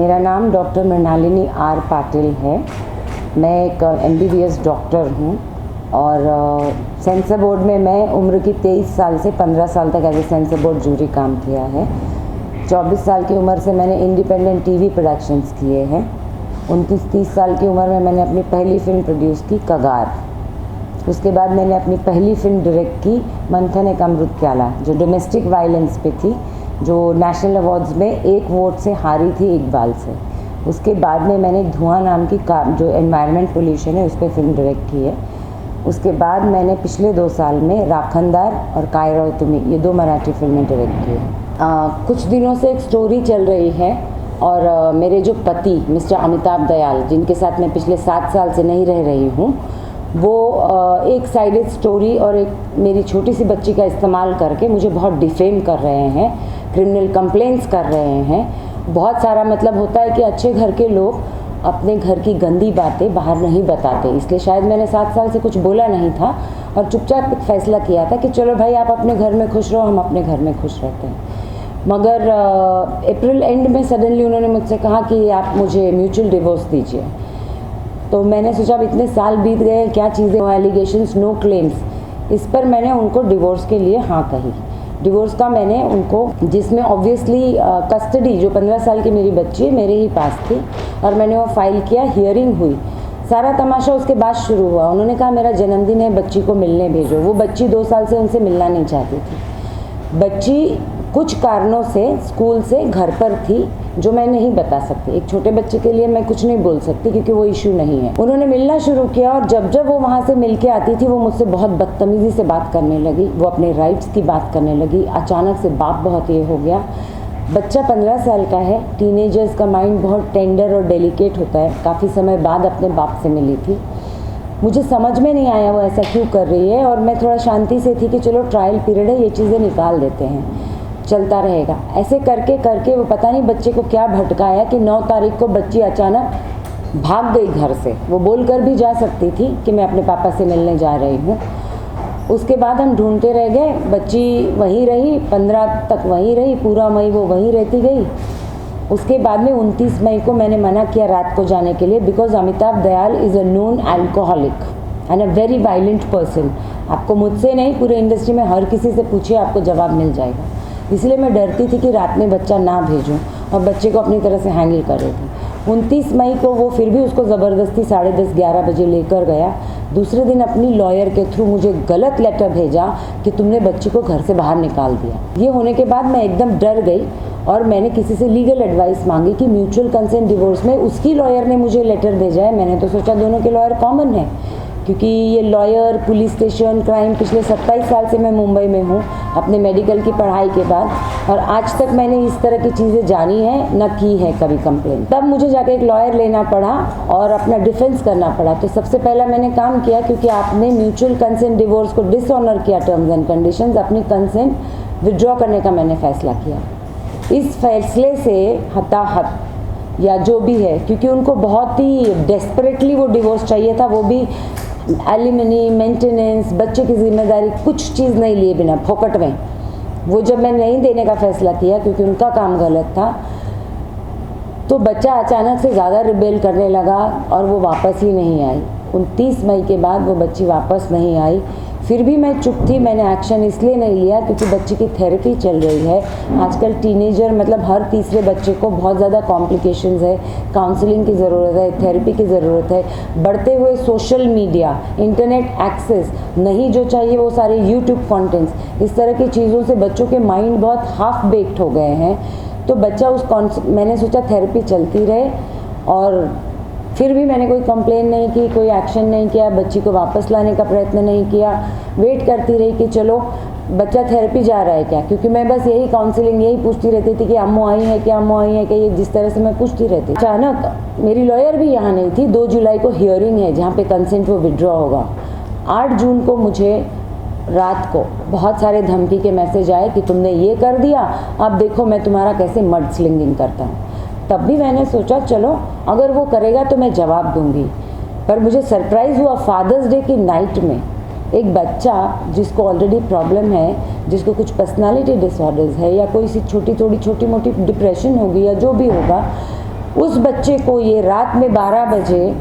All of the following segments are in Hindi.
मेरा नाम डॉक्टर मृणालिनी आर पाटिल है। मैं एक MBBS डॉक्टर हूँ और सेंसर बोर्ड में मैं उम्र की 23 साल से 15 साल तक as a censor board jury काम किया है। 24 साल की उम्र से मैंने इंडिपेंडेंट टीवी प्रोडक्शंस किए हैं। 29-30 साल की उम्र में मैंने अपनी पहली फिल्म प्रोड्यूस की कगार। उसके बाद मैंने अपनी पहली फिल्म डायरेक्ट की मंथन एक अमृत प्याला, जो डोमेस्टिक वायलेंस पे थी, जो नेशनल अवार्ड्स में 1 वोट से हारी थी इकबाल से। उसके बाद में मैंने धुआं नाम की जो एनवायरनमेंट पोल्यूशन है उस पर फिल्म डायरेक्ट की है। उसके बाद मैंने पिछले 2 साल में राखनदार और कायरा तुम्ही, ये 2 मराठी फिल्में डायरेक्ट की है। कुछ दिनों से एक स्टोरी चल रही है और मेरे जो पति मिस्टर अमिताभ दयाल, जिनके साथ मैं पिछले 7 साल से नहीं रह रही हूँ, वो एक साइडेड स्टोरी और एक मेरी छोटी सी बच्ची का इस्तेमाल करके मुझे बहुत डिफेम कर रहे हैं, क्रिमिनल कंप्लेंट्स कर रहे हैं। बहुत सारा मतलब होता है कि अच्छे घर के लोग अपने घर की गंदी बातें बाहर नहीं बताते, इसलिए शायद मैंने 7 साल से कुछ बोला नहीं था और चुपचाप एक फैसला किया था कि चलो भाई आप अपने घर में खुश रहो, हम अपने घर में खुश रहते हैं। मगर अप्रैल एंड में सडनली उन्होंने मुझसे कहा कि आप मुझे म्यूचुअल डिवोर्स दीजिए। तो मैंने सोचा अब इतने साल बीत गए, क्या चीज़ें, नो एलिगेशंस, नो क्लेम्स, इस पर मैंने उनको डिवोर्स के लिए हाँ कही। डिवोर्स का मैंने उनको, जिसमें ऑब्वियसली कस्टडी, जो 15 साल की मेरी बच्ची है, मेरे ही पास थी और मैंने वो फाइल किया, हियरिंग हुई। सारा तमाशा उसके बाद शुरू हुआ। उन्होंने कहा मेरा जन्मदिन है, बच्ची को मिलने भेजो। वो बच्ची 2 साल से उनसे मिलना नहीं चाहती थी। बच्ची कुछ कारणों से स्कूल से घर पर थी, जो मैं नहीं बता सकती। एक छोटे बच्चे के लिए मैं कुछ नहीं बोल सकती क्योंकि वो इशू नहीं है। उन्होंने मिलना शुरू किया और जब जब वो वहाँ से मिल के आती थी, वो मुझसे बहुत बदतमीज़ी से बात करने लगी, वो अपने राइट्स की बात करने लगी। अचानक से बाप बहुत ये हो गया। बच्चा 15 साल का है, टीनेजर्स का माइंड बहुत टेंडर और डेलिकेट होता है। काफ़ी समय बाद अपने बाप से मिली थी। मुझे समझ में नहीं आया वो ऐसा क्यों कर रही है, और मैं थोड़ा शांति से थी कि चलो ट्रायल पीरियड है, ये चीज़ें निकाल देते हैं, चलता रहेगा। ऐसे करके करके वो पता नहीं बच्चे को क्या भटकाया कि 9 तारीख को बच्ची अचानक भाग गई घर से। वो बोल कर भी जा सकती थी कि मैं अपने पापा से मिलने जा रही हूँ। उसके बाद हम ढूंढते रह गए, बच्ची वहीं रही, 15 तक वहीं रही, पूरा मई वो वहीं रहती गई। उसके बाद में 29 मई को मैंने मना किया रात को जाने के लिए, because Amitabh Dayal is a known alcoholic and a very violent person. आपको मुझसे नहीं, पूरे इंडस्ट्री में हर किसी से पूछिए, आपको जवाब मिल जाएगा। इसलिए मैं डरती थी कि रात में बच्चा ना भेजूं और बच्चे को अपनी तरह से हैंडल कर रही थी। 29 मई को वो फिर भी उसको ज़बरदस्ती 10:30-11 बजे लेकर गया। दूसरे दिन अपनी लॉयर के थ्रू मुझे गलत लेटर भेजा कि तुमने बच्ची को घर से बाहर निकाल दिया। ये होने के बाद मैं एकदम डर गई और मैंने किसी से लीगल एडवाइस मांगी कि म्यूचुअल कंसेंट डिवोर्स में उसकी लॉयर ने मुझे लेटर भेजा है। मैंने तो सोचा दोनों के लॉयर कॉमन है, क्योंकि ये लॉयर, पुलिस स्टेशन, क्राइम, पिछले 27 साल से मैं मुंबई में हूँ अपने मेडिकल की पढ़ाई के बाद, और आज तक मैंने इस तरह की चीज़ें जानी है न की है कभी कंप्लेन। तब मुझे जाके एक लॉयर लेना पड़ा और अपना डिफेंस करना पड़ा। तो सबसे पहला मैंने काम किया, क्योंकि आपने म्यूचुअल कंसेंट डिवोर्स को डिसऑनर किया टर्म्स एंड कंडीशंस, अपनी कंसेंट विड्रॉ करने का मैंने फैसला किया। इस फैसले से हताहत या जो भी है, क्योंकि उनको बहुत ही डेस्परेटली वो डिवोर्स चाहिए था, वो भी एलिमनी, मेंटेनेंस, बच्चे की जिम्मेदारी, कुछ चीज़ नहीं लिए बिना फोकट में। वो जब मैं नहीं देने का फैसला किया क्योंकि उनका काम गलत था, तो बच्चा अचानक से ज़्यादा रिबेल करने लगा और वो वापस ही नहीं आई। 29 मई के बाद वो बच्ची वापस नहीं आई। फिर भी मैं चुप थी, मैंने एक्शन इसलिए नहीं लिया क्योंकि बच्ची की थेरेपी चल रही है। आजकल टीनेजर, मतलब हर तीसरे बच्चे को बहुत ज़्यादा कॉम्प्लिकेशंस है, काउंसलिंग की ज़रूरत है, थेरेपी की ज़रूरत है। बढ़ते हुए सोशल मीडिया, इंटरनेट एक्सेस, नहीं जो चाहिए वो सारे यूट्यूब कंटेंट्स, इस तरह की चीज़ों से बच्चों के माइंड बहुत हाफ बेक्ड हो गए हैं। तो बच्चा मैंने सोचा थेरेपी चलती रहे, और फिर भी मैंने कोई कंप्लेन नहीं की, कोई एक्शन नहीं किया, बच्ची को वापस लाने का प्रयत्न नहीं किया। वेट करती रही कि चलो बच्चा थेरेपी जा रहा है क्या, क्योंकि मैं बस यही काउंसलिंग यही पूछती रहती थी कि अम्मू आई है क्या, अम्मू आई है क्या, ये जिस तरह से मैं पूछती रहती। अचानक मेरी लॉयर भी यहाँ नहीं थी। 2 जुलाई को हियरिंग है जहाँ पे कंसेंट वो विड्रॉ होगा। 8 जून को मुझे रात को बहुत सारे धमकी के मैसेज आए कि तुमने ये कर दिया, अब देखो मैं तुम्हारा कैसे मड स्लिंगिंग करता हूँ। तब भी मैंने सोचा चलो अगर वो करेगा तो मैं जवाब दूंगी। पर मुझे सरप्राइज़ हुआ, फादर्स डे की नाइट में एक बच्चा जिसको ऑलरेडी प्रॉब्लम है, जिसको कुछ पर्सनालिटी डिसऑर्डर्स है या कोई सी छोटी मोटी डिप्रेशन होगी या जो भी होगा, उस बच्चे को ये रात में 12 बजे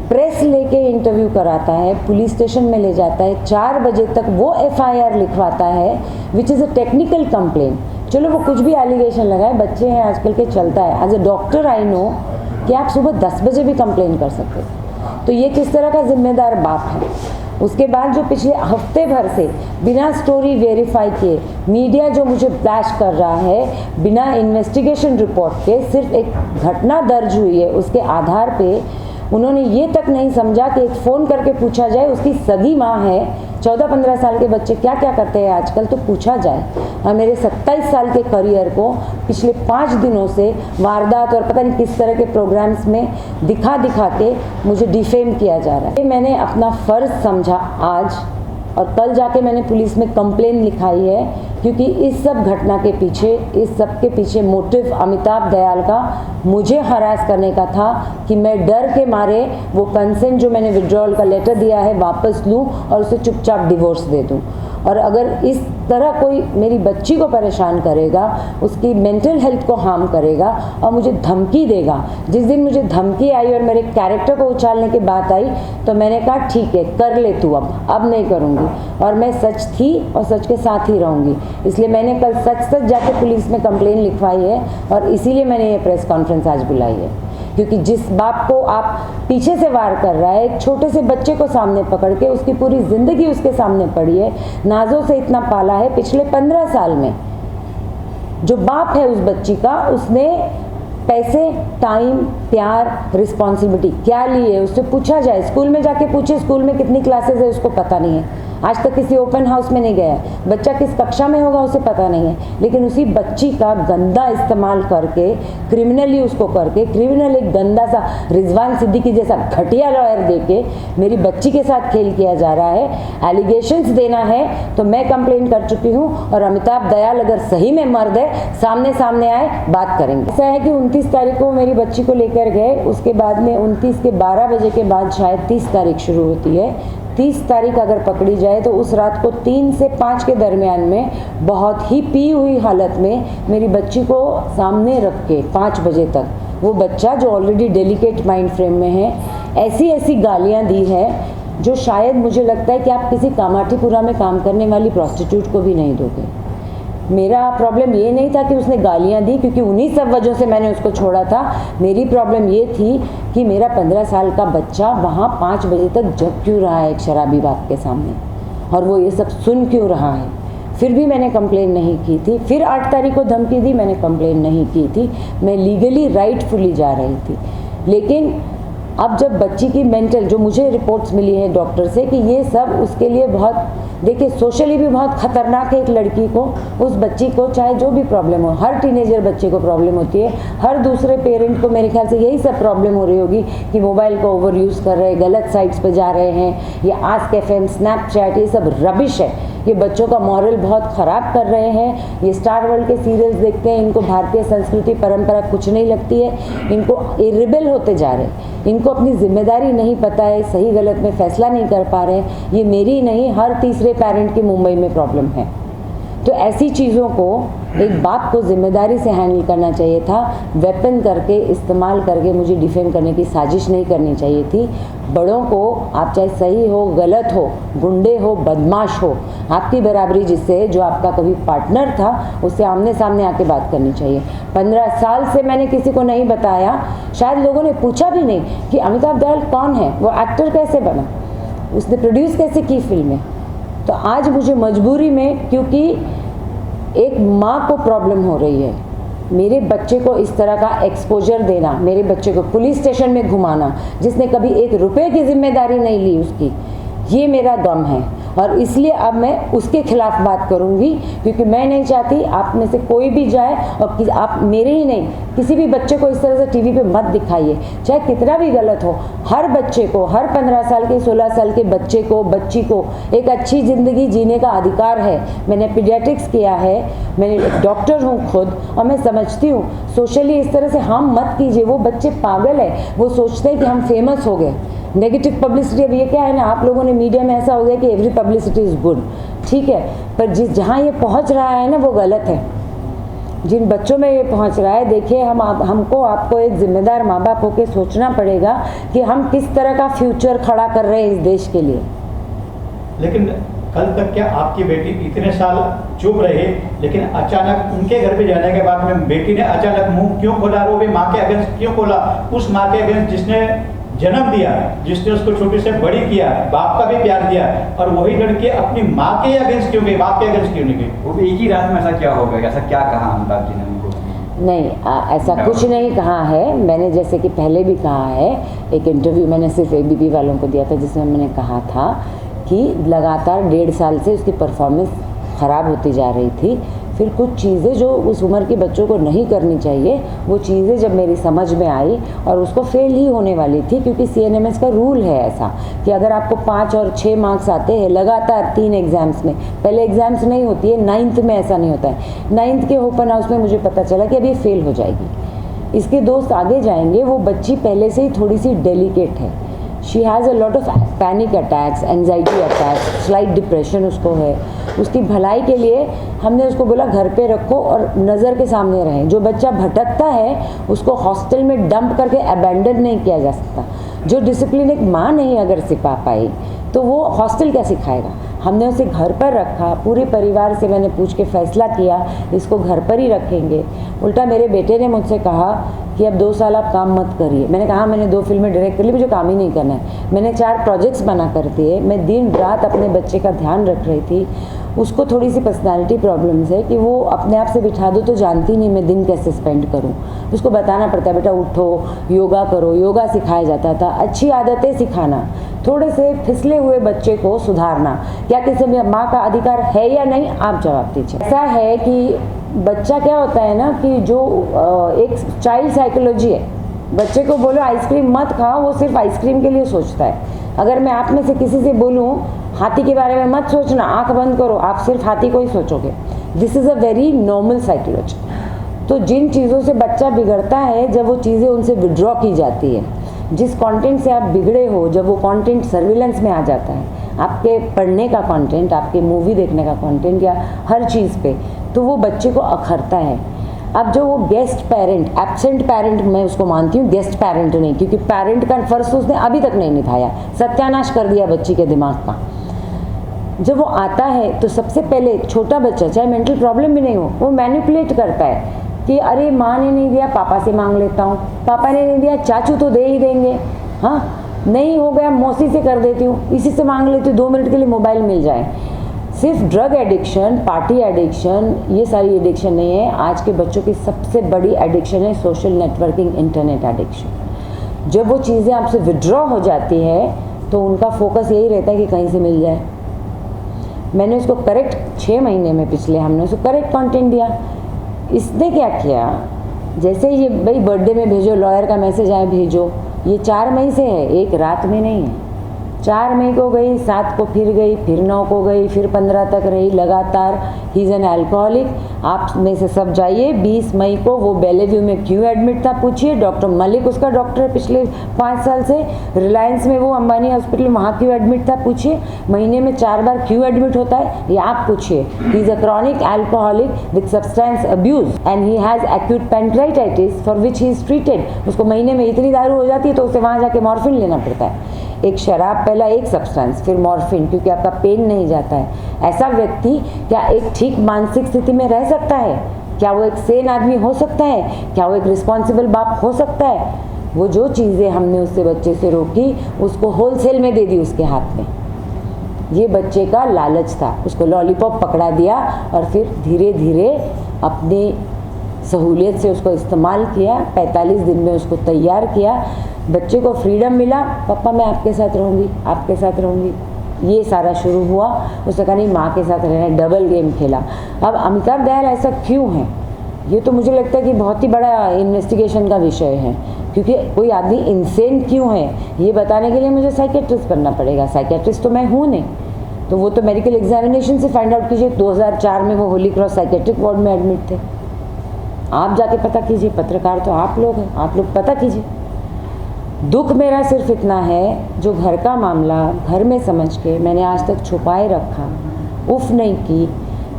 प्रेस लेके इंटरव्यू कराता है, पुलिस स्टेशन में ले जाता है, 4 बजे तक वो FIR लिखवाता है, which is a technical complain. चलो वो कुछ भी एलिगेशन लगाए, बच्चे हैं आजकल के, चलता है। As a doctor I know कि आप सुबह 10 बजे भी कंप्लेन कर सकते हो। तो ये किस तरह का जिम्मेदार बाप है। उसके बाद जो पिछले हफ्ते भर से बिना स्टोरी वेरीफाई किए मीडिया जो मुझे फ्लैश कर रहा है, बिना इन्वेस्टिगेशन रिपोर्ट के, सिर्फ एक घटना दर्ज हुई है उसके आधार पे उन्होंने ये तक नहीं समझा कि एक फ़ोन करके पूछा जाए, उसकी सगी माँ है, 14-15 साल के बच्चे क्या क्या करते हैं आजकल, तो पूछा जाए। और मेरे 27 साल के करियर को पिछले 5 दिनों से वारदात और पता नहीं किस तरह के प्रोग्राम्स में दिखा दिखा के मुझे डिफेम किया जा रहा है। मैंने अपना फ़र्ज़ समझा आज, और कल जाके मैंने पुलिस में कंप्लेन लिखाई है, क्योंकि इस सब घटना के पीछे, इस सब के पीछे मोटिव अमिताभ दयाल का मुझे हरास करने का था कि मैं डर के मारे वो कंसेंट जो मैंने विड्रॉल का लेटर दिया है वापस लूं और उसे चुपचाप डिवोर्स दे दूं। और अगर इस तरह कोई मेरी बच्ची को परेशान करेगा, उसकी मेंटल हेल्थ को हार्म करेगा और मुझे धमकी देगा, जिस दिन मुझे धमकी आई और मेरे कैरेक्टर को उछालने की बात आई तो मैंने कहा ठीक है कर ले तू, अब नहीं करूँगी। और मैं सच थी और सच के साथ ही रहूँगी, इसलिए मैंने कल सच जाके पुलिस में कंप्लेन लिखवाई है और इसीलिए मैंने ये प्रेस कॉन्फ्रेंस आज बुलाई है। क्योंकि जिस बाप को आप पीछे से वार कर रहा है, एक छोटे से बच्चे को सामने पकड़ के उसकी पूरी ज़िंदगी उसके सामने पड़ी है, नाजों से इतना पाला है, पिछले 15 साल में जो बाप है उस बच्ची का, उसने पैसे, टाइम, प्यार, रिस्पॉन्सिबिलिटी क्या ली है उससे पूछा जाए। स्कूल में जाके पूछे स्कूल में कितनी क्लासेस है उसको पता नहीं है, आज तक किसी ओपन हाउस में नहीं गया है, बच्चा किस कक्षा में होगा उसे पता नहीं है। लेकिन उसी बच्ची का गंदा इस्तेमाल करके, क्रिमिनली उसको करके, क्रिमिनल एक गंदा सा रिजवान सिद्दीकी जैसा घटिया लॉयर देके मेरी बच्ची के साथ खेल किया जा रहा है। एलिगेशंस देना है तो मैं कंप्लेन कर चुकी हूँ, और अमिताभ दयाल अगर सही में मर्द है सामने आए, बात करेंगे। ऐसा है कि 29 तारीख को मेरी बच्ची को लेकर गए, उसके बाद में 29 के 12 बजे के बाद शायद 30 तारीख शुरू होती है। 30 तारीख अगर पकड़ी जाए तो उस रात को 3 से 5 के दरमियान में बहुत ही पी हुई हालत में मेरी बच्ची को सामने रख के 5 बजे तक, वो बच्चा जो ऑलरेडी डेलिकेट माइंड फ्रेम में है, ऐसी गालियां दी है जो शायद मुझे लगता है कि आप किसी कामाठीपुरा में काम करने वाली प्रॉस्टिट्यूट को भी नहीं दोगे। मेरा प्रॉब्लम ये नहीं था कि उसने गालियाँ दी, क्योंकि उन्हीं सब वजहों से मैंने उसको छोड़ा था। मेरी प्रॉब्लम ये थी कि मेरा 15 साल का बच्चा वहाँ 5 बजे तक जग क्यों रहा है एक शराबी बाप के सामने, और वो ये सब सुन क्यों रहा है। फिर भी मैंने कंप्लेन नहीं की थी। फिर 8 तारीख को धमकी दी, मैंने कंप्लेन नहीं की थी, मैं लीगली राइटफुली जा रही थी। लेकिन अब जब बच्ची की मेंटल, जो मुझे रिपोर्ट्स मिली है डॉक्टर से कि ये सब उसके लिए बहुत, देखिए सोशली भी बहुत ख़तरनाक है। एक लड़की को, उस बच्ची को चाहे जो भी प्रॉब्लम हो, हर टीनेजर बच्चे को प्रॉब्लम होती है, हर दूसरे पेरेंट को मेरे ख्याल से यही सब प्रॉब्लम हो रही होगी कि मोबाइल को ओवर यूज़ कर रहे हैं, गलत साइट्स पे जा रहे हैं, ये आस्क FM, स्नैपचैट, ये सब रबिश है। ये बच्चों का मॉरल बहुत ख़राब कर रहे हैं। ये स्टार वर्ल्ड के सीरियल्स देखते हैं, इनको भारतीय संस्कृति परंपरा कुछ नहीं लगती है, इनको रिबेल होते जा रहे हैं, इनको अपनी जिम्मेदारी नहीं पता है, सही गलत में फैसला नहीं कर पा रहे हैं। ये मेरी नहीं, हर तीसरे पेरेंट की मुंबई में प्रॉब्लम है। तो ऐसी चीज़ों को एक बाप को जिम्मेदारी से हैंडल करना चाहिए था। वेपन करके, इस्तेमाल करके मुझे डिफेम करने की साजिश नहीं करनी चाहिए थी। बड़ों को, आप चाहे सही हो, गलत हो, गुंडे हो, बदमाश हो, आपकी बराबरी जिससे, जो आपका कभी पार्टनर था, उससे आमने सामने आके बात करनी चाहिए। 15 साल से मैंने किसी को नहीं बताया, शायद लोगों ने पूछा भी नहीं कि अमिताभ दयाल कौन है, वो एक्टर कैसे बना, उसने प्रोड्यूस कैसे की फिल्में। तो आज मुझे मजबूरी में, क्योंकि एक माँ को प्रॉब्लम हो रही है, मेरे बच्चे को इस तरह का एक्सपोजर देना, मेरे बच्चे को पुलिस स्टेशन में घुमाना, जिसने कभी 1 रुपये की जिम्मेदारी नहीं ली उसकी, ये मेरा गम है। और इसलिए अब मैं उसके खिलाफ बात करूंगी, क्योंकि मैं नहीं चाहती आप में से कोई भी जाए और आप मेरे ही नहीं, किसी भी बच्चे को इस तरह से टीवी पे मत दिखाइए, चाहे कितना भी गलत हो। हर बच्चे को, हर 15 साल के, 16 साल के बच्चे को, बच्ची को एक अच्छी ज़िंदगी जीने का अधिकार है। मैंने पीडियाट्रिक्स किया है, मैं एक डॉक्टर हूँ खुद, और मैं समझती हूँ सोशली इस तरह से हम मत कीजिए। वो बच्चे पागल है, वो सोचते हैं कि हम फेमस हो गए, नेगेटिव पब्लिसिटी। अब ये क्या है ना, आप लोगों ने मीडिया में ऐसा हो गया कि एवरी पब्लिसिटी इज़ गुड, ठीक है, पर जहाँ ये पहुँच रहा है ना वो गलत है। जिन बच्चों में ये पहुंच रहा है, देखिए हमको आपको एक जिम्मेदार माँ बाप होकर सोचना पड़ेगा कि हम किस तरह का फ्यूचर खड़ा कर रहे हैं इस देश के लिए। लेकिन कल तक क्या आपकी बेटी इतने साल चुप रहे, लेकिन अचानक उनके घर पे जाने के बाद में बेटी ने अचानक मुंह क्यों खोला, और वो भी माँ के अगेंस्ट क्यों खोला? उस माँ के अगेंस्ट जिसने जन्म दिया, जिसने उसको छोटे से बड़ी किया, बाप का भी प्यार दिया, और वही लड़की अपनी माँ के अगेंस्ट क्यों गई, बाप के अगेंस्ट क्यों नहीं गई? वो एक ही रात में ऐसा क्या हो गया, ऐसा क्या कहा अमिताभ जी ने उनको? नहीं, ऐसा कुछ नहीं कहा है। मैंने जैसे कि पहले भी कहा है, एक इंटरव्यू मैंने सिर्फ ABP वालों को दिया था जिसमें मैंने कहा था कि लगातार 1.5 साल से उसकी परफॉर्मेंस ख़राब होती जा रही थी। फिर कुछ चीज़ें जो उस उम्र के बच्चों को नहीं करनी चाहिए, वो चीज़ें जब मेरी समझ में आई, और उसको फेल ही होने वाली थी, क्योंकि CNMS का रूल है ऐसा कि अगर आपको 5 और 6 मार्क्स आते हैं लगातार 3 एग्ज़ाम्स में, पहले एग्ज़ाम्स नहीं होती है, 9th में ऐसा नहीं होता है। 9th के ओपन हाउस में मुझे पता चला कि अब ये फेल हो जाएगी। इसके दोस्त आगे जाएंगे, वो बच्ची पहले से ही थोड़ी सी डेलिकेट है। She has a lot of panic attacks, anxiety attacks, slight depression उसको है। उसकी भलाई के लिए हमने उसको बोला घर पे रखो और नज़र के सामने रहें। जो बच्चा भटकता है उसको हॉस्टल में डंप करके अबैंडन नहीं किया जा सकता। जो डिसिप्लिन एक माँ नहीं अगर सिखा पाई तो वो हॉस्टल क्या सिखाएगा। हमने उसे घर पर रखा, पूरे परिवार से मैंने पूछ के फैसला किया इसको घर पर ही रखेंगे। उल्टा मेरे बेटे ने मुझसे कहा कि अब 2 साल आप काम मत करिए। मैंने कहा मैंने 2 फिल्में डायरेक्ट कर ली, मुझे काम ही नहीं करना है। मैंने 4 प्रोजेक्ट्स बना कर दिए। मैं दिन रात अपने बच्चे का ध्यान रख रही थी। उसको थोड़ी सी पर्सनालिटी प्रॉब्लम्स है कि वो अपने आप से बिठा दो तो जानती नहीं मैं दिन कैसे स्पेंड करूं। उसको बताना पड़ता है बेटा उठो, योगा करो, योगा सिखाया जाता था, अच्छी आदतें सिखाना, थोड़े से फिसले हुए बच्चे को सुधारना। क्या किसी में माँ का अधिकार है या नहीं, आप जवाब दीजिए। ऐसा है कि बच्चा क्या होता है ना कि जो एक चाइल्ड साइकोलॉजी है, बच्चे को बोलो आइसक्रीम मत खाओ, वो सिर्फ आइसक्रीम के लिए सोचता है। अगर मैं आप में से किसी से बोलूं हाथी के बारे में मत सोचना, आंख बंद करो, आप सिर्फ हाथी को ही सोचोगे। This is a very normal psychology. तो जिन चीज़ों से बच्चा बिगड़ता है, जब वो चीज़ें उनसे विड्रॉ की जाती है, जिस कंटेंट से आप बिगड़े हो, जब वो कंटेंट सर्विलेंस में आ जाता है, आपके पढ़ने का कंटेंट, आपके मूवी देखने का कंटेंट या हर चीज़ पे, तो वो बच्चे को अखरता है। अब जो वो गेस्ट पेरेंट, एब्सेंट पेरेंट मैं उसको मानती हूँ, गेस्ट पेरेंट नहीं, क्योंकि पेरेंट का फर्ज उसने अभी तक नहीं निभाया, सत्यानाश कर दिया बच्ची के दिमाग का। जब वो आता है तो सबसे पहले छोटा बच्चा, चाहे मेंटल प्रॉब्लम भी नहीं हो, वो मैनिपुलेट करता है कि अरे माँ ने नहीं दिया, पापा से मांग लेता हूँ, पापा ने नहीं दिया, चाचू तो दे ही देंगे, हाँ नहीं हो गया मौसी से कर देती हूँ, इसी से मांग लेती हूँ, 2 मिनट के लिए मोबाइल मिल जाए। सिर्फ ड्रग एडिक्शन, पार्टी एडिक्शन, ये सारी एडिक्शन नहीं है। आज के बच्चों की सबसे बड़ी एडिक्शन है सोशल नेटवर्किंग, इंटरनेट एडिक्शन। जब वो चीज़ें आपसे विड्रॉ हो जाती है तो उनका फोकस यही रहता है कि कहीं से मिल जाए। मैंने उसको करेक्ट 6 महीने में पिछले हमने उसको करेक्ट कंटेंट दिया। इसने क्या किया, जैसे ये भाई बर्थडे में भेजो, लॉयर का मैसेज आए भेजो, ये 4 मई से है, एक रात में नहीं है। 4 मई को गई, 7 को फिर गई, फिर 9 को गई, फिर 15 तक रही लगातार। He is an alcoholic. आप में से सब जाइए, 20 मई को वो बेलेव्यू में क्यों एडमिट था पूछिए। डॉक्टर मलिक उसका डॉक्टर है पिछले 5 साल से। रिलायंस में वो अंबानी हॉस्पिटल, वहाँ क्यों एडमिट था पूछिए। महीने में 4 बार क्यों एडमिट होता है ये आप पूछिए। He is a chronic alcoholic with substance abuse and he has acute pancreatitis for which he is treated. उसको महीने में इतनी दारू हो जाती है तो उसे वहाँ जाके मॉर्फिन लेना पड़ता है। एक शराब, पहला एक सब्सटेंस, फिर मॉर्फिन, क्योंकि आपका पेन नहीं जाता है। ऐसा व्यक्ति क्या एक ठीक मानसिक स्थिति में रह सकता है? क्या वो एक सेन आदमी हो सकता है? क्या वो एक रिस्पॉन्सिबल बाप हो सकता है? वो जो चीज़ें हमने उससे बच्चे से रोकी, उसको होलसेल में दे दी उसके हाथ में। ये बच्चे का लालच था, उसको लॉलीपॉप पकड़ा दिया और फिर धीरे धीरे अपनी सहूलियत से उसको इस्तेमाल किया। 45 दिन में उसको तैयार किया। बच्चे को फ्रीडम मिला, पापा मैं आपके साथ रहूँगी, आपके साथ रहूँगी, ये सारा शुरू हुआ। उसने कहा नहीं माँ के साथ रहना, डबल गेम खेला। अब अमिताभ दयाल ऐसा क्यों है, ये तो मुझे लगता है कि बहुत ही बड़ा इन्वेस्टिगेशन का विषय है। क्योंकि कोई आदमी इंसेन क्यों है ये बताने के लिए मुझे साइकेट्रिस्ट बनना पड़ेगा। साइकेट्रिस्ट तो मैं हूँ नहीं, तो वो तो मेडिकल एग्जामिनेशन से फाइंड आउट कीजिए। 2004 में वो होली क्रॉस साइकेट्रिक वार्ड में एडमिट थे। आप जाके पता कीजिए, पत्रकार तो आप लोग हैं, आप लोग पता कीजिए। दुख मेरा सिर्फ इतना है, जो घर का मामला घर में समझ के मैंने आज तक छुपाए रखा, उफ नहीं की,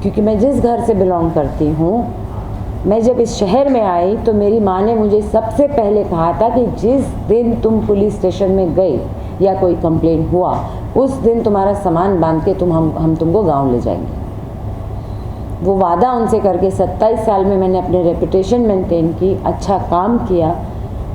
क्योंकि मैं जिस घर से बिलोंग करती हूँ मैं जब इस शहर में आई तो मेरी माँ ने मुझे सबसे पहले कहा था कि जिस दिन तुम पुलिस स्टेशन में गई या कोई कंप्लेन हुआ उस दिन तुम्हारा सामान बांध के हम तुमको गांव ले जाएंगे। वो वादा उनसे करके 27 साल में मैंने अपने रेपुटेशन मेंटेन की, अच्छा काम किया।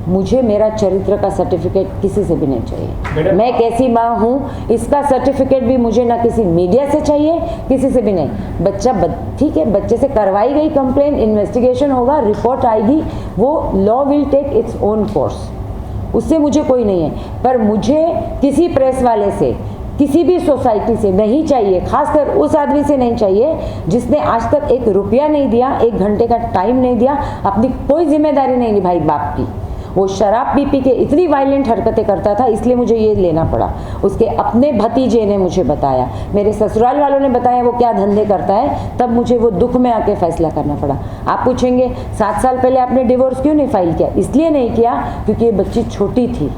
मुझे मेरा चरित्र का सर्टिफिकेट किसी से भी नहीं चाहिए। मैं कैसी माँ हूँ इसका सर्टिफिकेट भी मुझे ना किसी मीडिया से चाहिए, किसी से भी नहीं। बच्चा ठीक है, बच्चे से करवाई गई कंप्लेन, इन्वेस्टिगेशन होगा, रिपोर्ट आएगी, वो law will take its own course, उससे मुझे कोई नहीं है। पर मुझे किसी प्रेस वाले से, किसी भी सोसाइटी से नहीं चाहिए, खासकर उस आदमी से नहीं चाहिए जिसने आज तक 1 रुपया नहीं दिया, 1 घंटे का टाइम नहीं दिया, अपनी कोई जिम्मेदारी नहीं निभाई बाप की। वो शराब पी के इतनी वायलेंट हरकतें करता था, इसलिए मुझे ये लेना पड़ा। उसके अपने भतीजे ने मुझे बताया, मेरे ससुराल वालों ने बताया वो क्या धंधे करता है, तब मुझे वो दुख में आके फैसला करना पड़ा। आप पूछेंगे 7 साल पहले आपने डिवोर्स क्यों नहीं फाइल किया? इसलिए नहीं किया क्योंकि ये बच्ची छोटी थी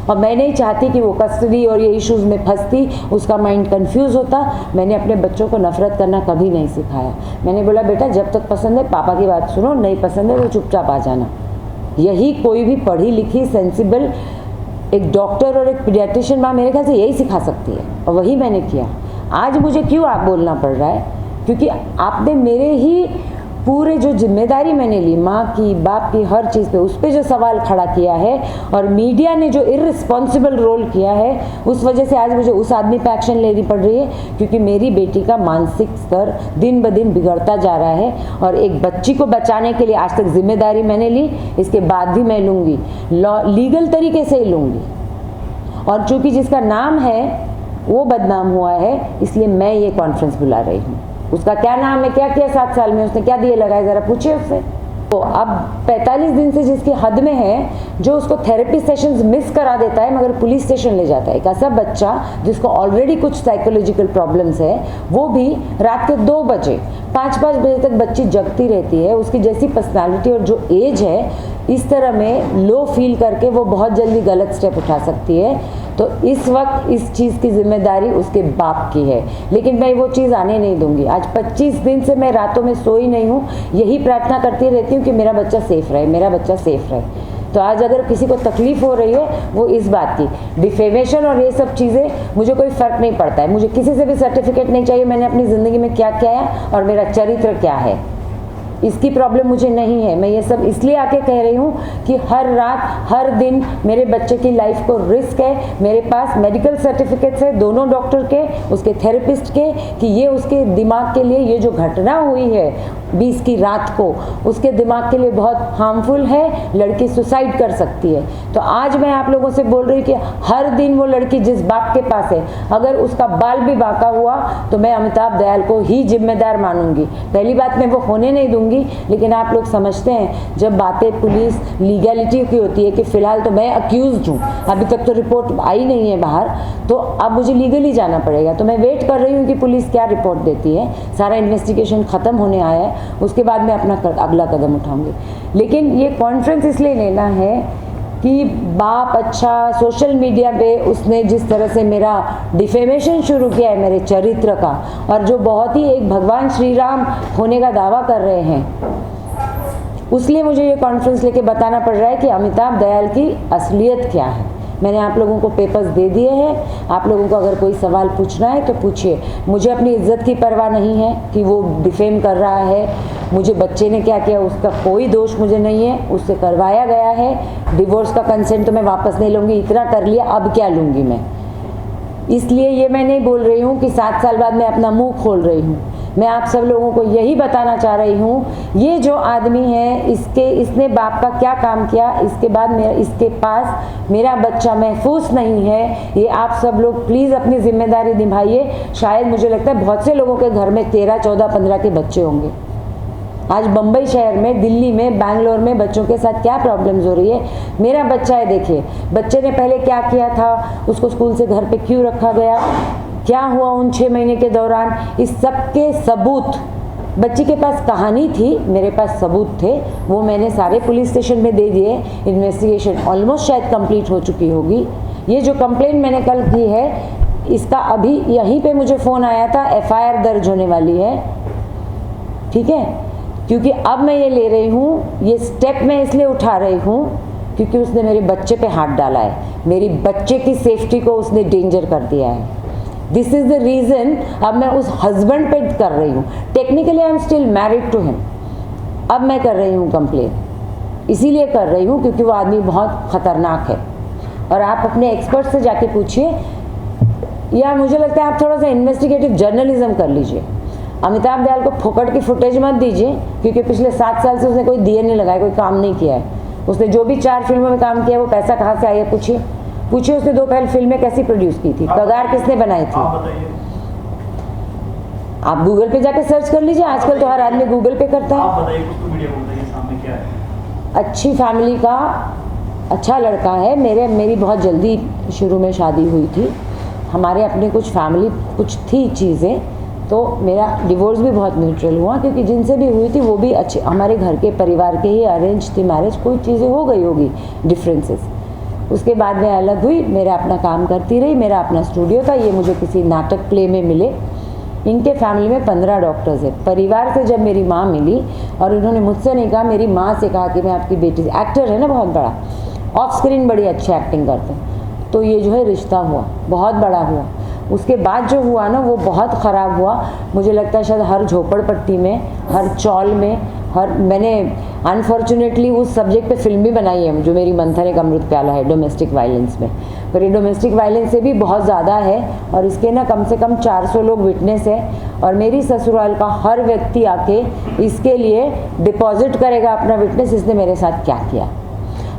और मैं नहीं चाहती कि वो कस्टडी और ये इश्यूज़ में फंसती, उसका माइंड कंफ्यूज होता। मैंने अपने बच्चों को नफरत करना कभी नहीं सिखाया। मैंने बोला बेटा जब तक पसंद है पापा की बात सुनो, नहीं पसंद है तो चुपचाप आ जाना। यही कोई भी पढ़ी लिखी सेंसिबल एक डॉक्टर और एक पीडियाट्रिशियन माँ मेरे ख्याल से यही सिखा सकती है, और वही मैंने किया। आज मुझे क्यों आप बोलना पड़ रहा है? क्योंकि आपने मेरे ही पूरे जो जिम्मेदारी मैंने ली माँ की, बाप की, हर चीज़ पे, उस पर जो सवाल खड़ा किया है और मीडिया ने जो इर्रिस्पॉन्सिबल रोल किया है, उस वजह से आज मुझे उस आदमी पे एक्शन लेनी पड़ रही है। क्योंकि मेरी बेटी का मानसिक स्तर दिन ब दिन बिगड़ता जा रहा है और एक बच्ची को बचाने के लिए आज तक जिम्मेदारी मैंने ली, इसके बाद भी मैं लूँगी, लीगल तरीके से ही लूँगी। और चूँकि जिसका नाम है वो बदनाम हुआ है, इसलिए मैं ये कॉन्फ्रेंस बुला रही हूँ। उसका क्या नाम है, क्या किया 7 साल में, उसने क्या दिए लगाए, ज़रा पूछिए उससे। तो अब 45 दिन से जिसकी हद में है, जो उसको थेरेपी सेशंस मिस करा देता है मगर पुलिस स्टेशन ले जाता है। एक ऐसा बच्चा जिसको ऑलरेडी कुछ साइकोलॉजिकल प्रॉब्लम्स है, वो भी रात के 2 बजे 5-5 बजे तक बच्ची जगती रहती है। उसकी जैसी पर्सनालिटी और जो एज है, इस तरह में लो फील करके वो बहुत जल्दी गलत स्टेप उठा सकती है। तो इस वक्त इस चीज़ की जिम्मेदारी उसके बाप की है, लेकिन मैं वो चीज़ आने नहीं दूंगी। आज 25 दिन से मैं रातों में सोई नहीं हूँ, यही प्रार्थना करती रहती हूँ कि मेरा बच्चा सेफ रहे, मेरा बच्चा सेफ रहे। तो आज अगर किसी को तकलीफ हो रही है वो इस बात की, डिफेमेशन और ये सब चीज़ें मुझे कोई फ़र्क नहीं पड़ता है। मुझे किसी से भी सर्टिफिकेट नहीं चाहिए मैंने अपनी ज़िंदगी में क्या किया है और मेरा चरित्र क्या है, इसकी प्रॉब्लम मुझे नहीं है। मैं ये सब इसलिए आके कह रही हूँ कि हर रात हर दिन मेरे बच्चे की लाइफ को रिस्क है। मेरे पास मेडिकल सर्टिफिकेट्स है दोनों डॉक्टर के, उसके थेरेपिस्ट के, कि ये उसके दिमाग के लिए, ये जो घटना हुई है 20 की रात को, उसके दिमाग के लिए बहुत हार्मफुल है, लड़की सुसाइड कर सकती है। तो आज मैं आप लोगों से बोल रही हूँ कि हर दिन वो लड़की जिस बाप के पास है, अगर उसका बाल भी बांका हुआ तो मैं अमिताभ दयाल को ही जिम्मेदार मानूंगी। पहली बात मैं वो होने नहीं दूंगी, लेकिन आप लोग समझते हैं जब बातें पुलिस लीगैलिटी की होती है कि फ़िलहाल तो मैं अक्यूज़ड हूँ, अभी तक तो रिपोर्ट आई नहीं है बाहर, तो अब मुझे लीगली जाना पड़ेगा। तो मैं वेट कर रही हूँ कि पुलिस क्या रिपोर्ट देती है। सारा इन्वेस्टिगेशन ख़त्म होने आया है, उसके बाद मैं अपना अगला कदम उठाऊंगी। लेकिन ये कॉन्फ्रेंस इसलिए लेना है कि बाप अच्छा सोशल मीडिया पे उसने जिस तरह से मेरा डिफेमेशन शुरू किया है मेरे चरित्र का, और जो बहुत ही एक भगवान श्री राम होने का दावा कर रहे हैं, उसलिए मुझे ये कॉन्फ्रेंस लेके बताना पड़ रहा है कि अमिताभ दयाल की असलियत क्या है। मैंने आप लोगों को पेपर्स दे दिए हैं, आप लोगों को अगर कोई सवाल पूछना है तो पूछिए। मुझे अपनी इज्जत की परवाह नहीं है कि वो डिफेम कर रहा है, मुझे बच्चे ने क्या किया उसका कोई दोष मुझे नहीं है, उससे करवाया गया है। डिवोर्स का कंसेंट तो मैं वापस नहीं लूँगी, इतना कर लिया, अब क्या लूँगी मैं। इसलिए ये मैं नहीं बोल रही हूँ कि 7 साल बाद मैं अपना मुँह खोल रही हूँ। मैं आप सब लोगों को यही बताना चाह रही हूँ, ये जो आदमी है इसने बाप का क्या काम किया, इसके बाद इसके पास मेरा बच्चा महफूज नहीं है। ये आप सब लोग प्लीज़ अपनी जिम्मेदारी निभाइए। शायद मुझे लगता है बहुत से लोगों के घर में 13, 14, 15 के बच्चे होंगे। आज बम्बई शहर में, दिल्ली में, बैंगलोर में बच्चों के साथ क्या प्रॉब्लम्स हो रही है। मेरा बच्चा है, देखिए बच्चे ने पहले क्या किया था, उसको स्कूल से घर पे क्यों रखा गया, क्या हुआ उन 6 महीने के दौरान, इस सब के सबूत बच्ची के पास कहानी थी, मेरे पास सबूत थे, वो मैंने सारे पुलिस स्टेशन में दे दिए। इन्वेस्टिगेशन ऑलमोस्ट शायद कंप्लीट हो चुकी होगी। ये जो कंप्लेंट मैंने कल की है, इसका अभी यहीं पे मुझे फ़ोन आया था, FIR दर्ज होने वाली है, ठीक है। क्योंकि अब मैं ये ले रही हूँ, ये स्टेप मैं इसलिए उठा रही हूँ क्योंकि उसने मेरे बच्चे पे हाथ डाला है, मेरी बच्चे की सेफ्टी को उसने डेंजर कर दिया है। दिस इज़ द रीज़न अब मैं उस हस्बैंड पे कर रही हूँ। Technically I am still married to him. अब मैं कर रही हूँ कंप्लेन, इसीलिए कर रही हूँ क्योंकि वो आदमी बहुत ख़तरनाक है। और आप अपने एक्सपर्ट से जाके पूछिए, या मुझे लगता है आप थोड़ा सा इन्वेस्टिगेटिव जर्नलिज्म कर लीजिए। अमिताभ दयाल को फोकट की फुटेज मत दीजिए, क्योंकि पिछले 7 साल से उसने कोई दिए नहीं लगाए, कोई काम नहीं किया है। उसने जो भी 4 फिल्मों में काम किया है, वो पैसा कहाँ से आया पूछिए। पूछिए उसने 2 पहले फिल्में कैसी प्रोड्यूस की थी, कगार किसने बनाई थी। आप गूगल पे जाके सर्च कर लीजिए, आजकल तो हर आदमी गूगल पे करता है। आप बताइए, कुछ तो मीडिया को बताइए सामने क्या है। अच्छी फैमिली का अच्छा लड़का है। मेरी बहुत जल्दी शुरू में शादी हुई थी, हमारे अपने कुछ फैमिली कुछ थी चीज़ें, तो मेरा डिवोर्स भी बहुत न्यूट्रल हुआ, क्योंकि जिनसे भी हुई थी वो भी अच्छे हमारे घर के परिवार के ही अरेंज थी मैरिज। कोई चीज़ें हो गई होगी डिफरेंसेस, उसके बाद मैं अलग हुई, मेरा अपना काम करती रही, मेरा अपना स्टूडियो था। ये मुझे किसी नाटक प्ले में मिले। इनके फैमिली में 15 डॉक्टर्स हैं। परिवार से जब मेरी माँ मिली और इन्होंने मुझसे नहीं कहा, मेरी माँ से कहा कि मैं आपकी बेटी से, एक्टर है ना बहुत बड़ा, ऑफ स्क्रीन बड़ी अच्छी एक्टिंग करते हैं, तो ये जो है रिश्ता हुआ, बहुत बड़ा हुआ। उसके बाद जो हुआ ना वो बहुत ख़राब हुआ। मुझे लगता है शायद हर झोपड़पट्टी में, हर चौल में, मैंने अनफॉर्चुनेटली उस सब्जेक्ट पे फिल्म भी बनाई है जो मेरी मंथन एक अमृत प्याला है, डोमेस्टिक वायलेंस में। पर ये डोमेस्टिक वायलेंस से भी बहुत ज़्यादा है, और इसके ना कम से कम 400 लोग विटनेस है। और मेरी ससुराल का हर व्यक्ति आके इसके लिए डिपॉजिट करेगा अपना विटनेस, इसने मेरे साथ क्या किया।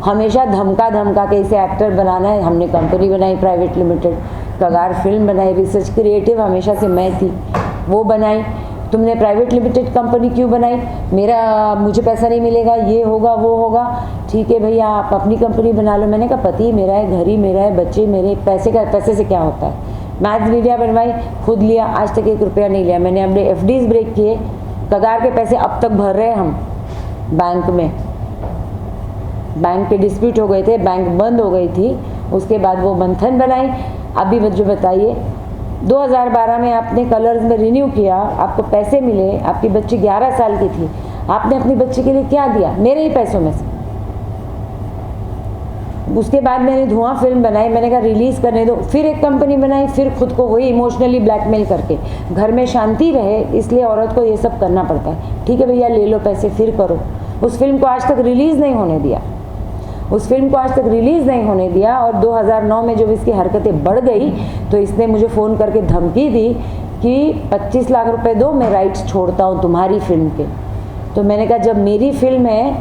हमेशा धमका के इसे एक्टर बनाना है। हमने कंपनी बनाई प्राइवेट लिमिटेड, कगार फिल्म बनाई, रिसर्च क्रिएटिव हमेशा से मैं थी, वो बनाई। तुमने प्राइवेट लिमिटेड कंपनी क्यों बनाई, मुझे पैसा नहीं मिलेगा, ये होगा वो होगा। ठीक है भैया, आप अपनी कंपनी बना लो। मैंने कहा पति मेरा है, घर ही मेरा है, बच्चे मेरे, पैसे से क्या होता है। मैथ मीडिया बनवाई, खुद लिया, आज तक 1 रुपया नहीं लिया। मैंने अपने FDs ब्रेक किए, कगार के पैसे अब तक भर रहे हैं हम बैंक में। बैंक के डिस्प्यूट हो गए थे, बैंक बंद हो गई थी, उसके बाद वो मंथन बनाई। अभी जो बताइए 2012 में आपने कलर्स में रिन्यू किया, आपको पैसे मिले, आपकी बच्ची 11 साल की थी, आपने अपनी बच्ची के लिए क्या दिया, मेरे ही पैसों में से। उसके बाद मैंने धुआं फिल्म बनाई, मैंने कहा रिलीज़ करने दो, फिर एक कंपनी बनाई, फिर खुद को वही इमोशनली ब्लैकमेल करके। घर में शांति रहे इसलिए औरत को ये सब करना पड़ता है। ठीक है भैया, ले लो पैसे, फिर करो। उस फिल्म को आज तक रिलीज़ नहीं होने दिया, और 2009 में जब इसकी हरकतें बढ़ गई तो इसने मुझे फ़ोन करके धमकी दी कि 25 लाख रुपए दो, मैं राइट्स छोड़ता हूँ तुम्हारी फिल्म के। तो मैंने कहा जब मेरी फिल्म है,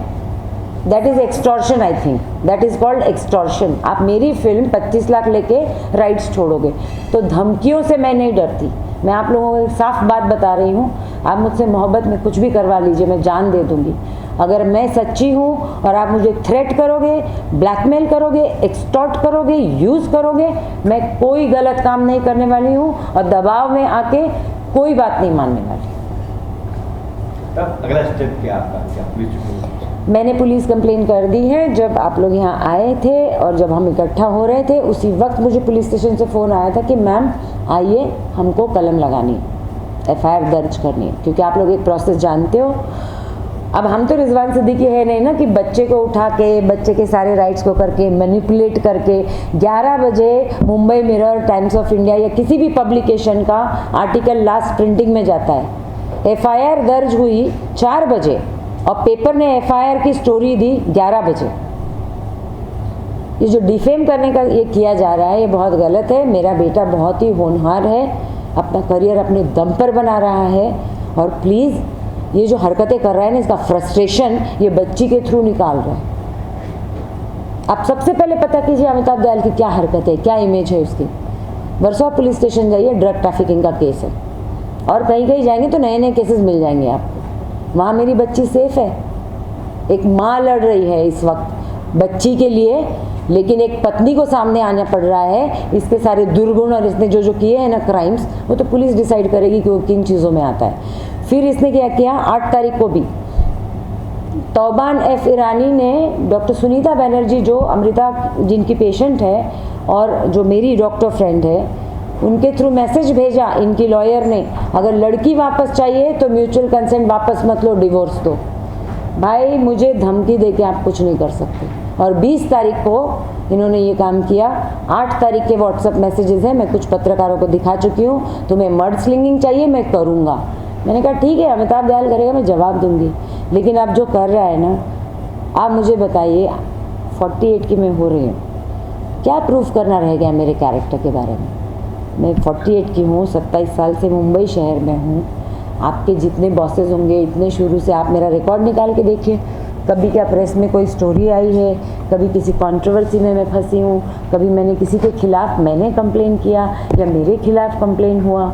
that is extortion, I think that is called extortion. आप मेरी फिल्म 25 लाख लेके राइट्स छोड़ोगे, तो धमकियों से मैं नहीं डरती। मैं आप लोगों को एक साफ बात बता रही हूँ, आप मुझसे मोहब्बत में कुछ भी करवा लीजिए, मैं जान दे दूँगी। अगर मैं सच्ची हूँ और आप मुझे थ्रेट करोगे, ब्लैकमेल करोगे, एक्सटॉर्ट करोगे, यूज़ करोगे, मैं कोई गलत काम नहीं करने वाली हूँ, और दबाव में आके कोई बात नहीं मानने वाली। तब अगला स्टेप क्या आपका, क्या मैंने पुलिस कंप्लेन कर दी है। जब आप लोग यहाँ आए थे और जब हम इकट्ठा हो रहे थे, उसी वक्त मुझे पुलिस स्टेशन से फ़ोन आया था कि मैम आइए, हमको कलम लगानी है, FIR दर्ज करनी है, क्योंकि आप लोग एक प्रोसेस जानते हो। अब हम तो रिजवान सिद्दीकी है नहीं ना कि बच्चे को उठा के, बच्चे के सारे राइट्स को करके, मैनिपुलेट करके 11 बजे Mumbai mirror, times of India या किसी भी पब्लिकेशन का आर्टिकल लास्ट प्रिंटिंग में जाता है। FIR दर्ज हुई 4 बजे और पेपर ने FIR की स्टोरी दी 11 बजे। ये जो डिफेम करने का ये किया जा रहा है, ये बहुत गलत है। मेरा बेटा बहुत ही होनहार है, अपना करियर अपने दम पर बना रहा है, और प्लीज़ ये जो हरकतें कर रहा है ना, इसका फ्रस्ट्रेशन ये बच्ची के थ्रू निकाल रहा है। आप सबसे पहले पता कीजिए अमिताभ दयाल की क्या हरकत है, क्या इमेज है उसकी। वर्सोवा पुलिस स्टेशन जाइए, ड्रग ट्रैफिकिंग का केस है, और कहीं कहीं जाएंगे तो नए नए केसेस मिल जाएंगे आपको। वहाँ मेरी बच्ची सेफ है। एक माँ लड़ रही है इस वक्त बच्ची के लिए, लेकिन एक पत्नी को सामने आना पड़ रहा है। इसके सारे दुर्गुण और इसने जो जो किए हैं ना क्राइम्स, वो तो पुलिस डिसाइड करेगी कि वो किन चीज़ों में आता है। फिर इसने क्या किया, 8 तारीख को भी तौबान F ईरानी ने डॉक्टर सुनीता बनर्जी, जो अमृता जिनकी पेशेंट है और जो मेरी डॉक्टर फ्रेंड है, उनके थ्रू मैसेज भेजा इनकी लॉयर ने, अगर लड़की वापस चाहिए तो म्यूचुअल कंसेंट वापस मत लो, डिवोर्स दो। भाई मुझे धमकी दे के आप कुछ नहीं कर सकते। और 20 तारीख को इन्होंने ये काम किया। 8 तारीख के व्हाट्सएप मैसेजेस हैं, मैं कुछ पत्रकारों को दिखा चुकी हूँ। तुम्हें मर्ड स्लिंगिंग चाहिए, मैं करूँगा। मैंने कहा ठीक है, अमिताभ दयाल करेगा, मैं जवाब दूंगी। लेकिन आप जो कर रहा है ना, आप मुझे बताइए, 48 की मैं हो रही हूँ, क्या प्रूफ करना रह गया मेरे कैरेक्टर के बारे में? मैं 48 की हूँ, 27 साल से मुंबई शहर में हूँ। आपके जितने बॉसेस होंगे इतने शुरू से, आप मेरा रिकॉर्ड निकाल के देखिए, कभी क्या प्रेस में कोई स्टोरी आई है, कभी किसी कंट्रोवर्सी में मैं फंसी हूँ, कभी मैंने किसी के खिलाफ मैंने कंप्लेन किया या मेरे खिलाफ कंप्लेन हुआ।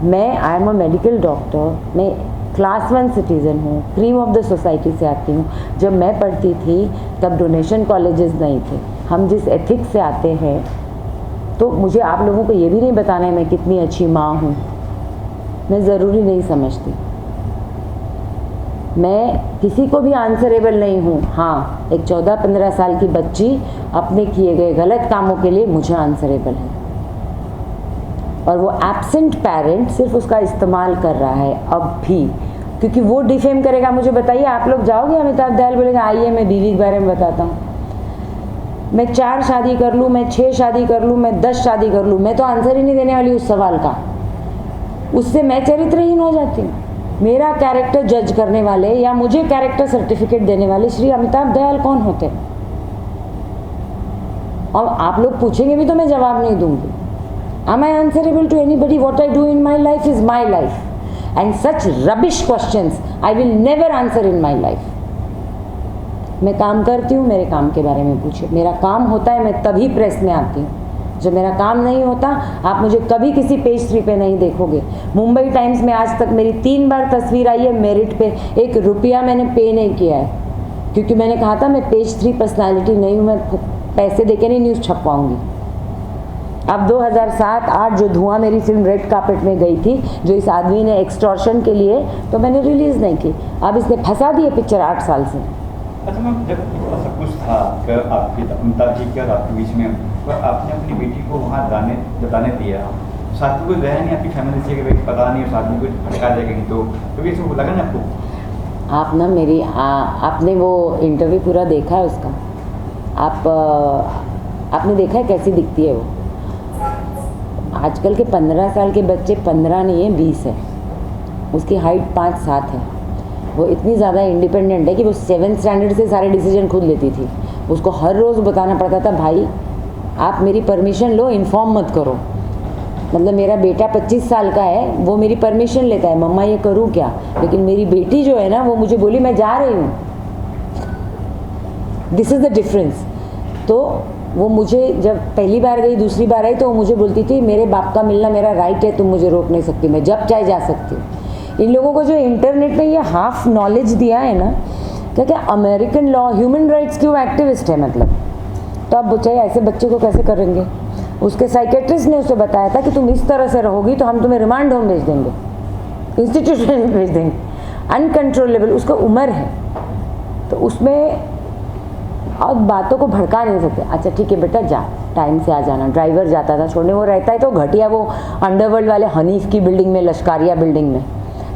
मैं I am a medical doctor, मैं क्लास 1 सिटीज़न हूँ, क्रीम ऑफ द सोसाइटी से आती हूँ। जब मैं पढ़ती थी तब डोनेशन कॉलेजेस नहीं थे। हम जिस एथिक्स से आते हैं, तो मुझे आप लोगों को ये भी नहीं बताना है मैं कितनी अच्छी माँ हूँ, मैं ज़रूरी नहीं समझती। मैं किसी को भी आंसरेबल नहीं हूँ। हाँ, एक 14-15 साल की बच्ची अपने किए गए गलत कामों के लिए मुझे आंसरेबल है, और वो एब्सेंट पेरेंट सिर्फ उसका इस्तेमाल कर रहा है अब भी, क्योंकि वो डिफेम करेगा। मुझे बताइए, आप लोग जाओगे, अमिताभ दयाल बोलेगा आइए मैं बीवी के बारे में बताता हूँ, मैं 4 शादी कर लूँ, मैं 6 शादी कर लूँ, मैं 10 शादी कर लूँ, मैं तो आंसर ही नहीं देने वाली उस सवाल का। उससे मैं चरित्रहीन हो जाती हूँ। मेरा कैरेक्टर जज करने वाले या मुझे कैरेक्टर सर्टिफिकेट देने वाले श्री अमिताभ दयाल कौन होते हैं? और आप लोग पूछेंगे भी तो मैं जवाब नहीं दूंगी। Am I answerable to anybody? What I do in my life is my life, and such rubbish questions I will never answer in my life. मैं काम करती हूँ, मेरे काम के बारे में पूछिए। मेरा काम होता है, मैं तभी प्रेस में आती हूँ। जब मेरा काम नहीं होता, आप मुझे कभी किसी पेज 3 पे नहीं देखोगे। मुंबई टाइम्स में आज तक मेरी 3 बार तस्वीर आई है मेरिट पे, 1 रुपया मैंने पे नहीं किया है, क्योंकि मैंने कहा था मैं पेज 3 पर्सनालिटी नहीं हूँ, मैं पैसे देके नहीं न्यूज़ छपवाऊँगी। अब 2007-8 जो धुआं मेरी फिल्म रेड कार्पेट में गई थी, जो इस आदमी ने एक्सटॉर्शन के लिए, तो मैंने रिलीज़ नहीं की। अब इसने फंसा दिए पिक्चर 8 साल से। अच्छा मैम, जब इतना सब कुछ था आपके अमिताभ जी के और आपके बीच में, तो आपने अपनी बेटी को वहाँ जाने दिया, साथ में कोई गया नहीं आपकी फैमिली से कि भाई पता नहीं, साथ में कोई भटका जाएगी, तो ये सब लगा ना आपको? आप ना मेरी आपने वो इंटरव्यू पूरा देखा है उसका? आपने देखा है कैसी दिखती है वो? आजकल के 15 साल के बच्चे 15 नहीं है, 20 है। उसकी हाइट 5'7" है। वो इतनी ज़्यादा इंडिपेंडेंट है कि वो 7th स्टैंडर्ड से सारे डिसीजन खुद लेती थी। उसको हर रोज़ बताना पड़ता था, भाई आप मेरी परमिशन लो, इन्फॉर्म मत करो। मतलब मेरा बेटा 25 साल का है, वो मेरी परमिशन लेता है, मम्मा ये करूँ क्या? लेकिन मेरी बेटी जो है ना, वो मुझे बोली मैं जा रही हूँ। This is the difference. तो वो मुझे जब पहली बार गई, दूसरी बार आई, तो वो मुझे बोलती थी मेरे बाप का मिलना मेरा राइट है, तुम मुझे रोक नहीं सकती, मैं जब चाहे जा सकती हूँ। इन लोगों को जो इंटरनेट ने ये हाफ नॉलेज दिया है ना, क्या अमेरिकन लॉ, ह्यूमन राइट्स की वो एक्टिविस्ट है मतलब। तो अब चाहे ऐसे बच्चे को कैसे करेंगे? उसके साइकेट्रिस्ट ने उसे बताया था कि तुम इस तरह से रहोगी तो हम तुम्हें रिमांड होम भेज देंगे, इंस्टीट्यूशन में भेज देंगे, अनकंट्रोलेबल। उसका उम्र है, तो उसमें अब बातों को भड़का नहीं सकते। अच्छा ठीक है बेटा, जा टाइम से आ जाना। ड्राइवर जाता था छोड़ने, वो रहता है तो घटिया वो अंडरवर्ल्ड वाले हनीफ की बिल्डिंग में, लश्कारिया बिल्डिंग में,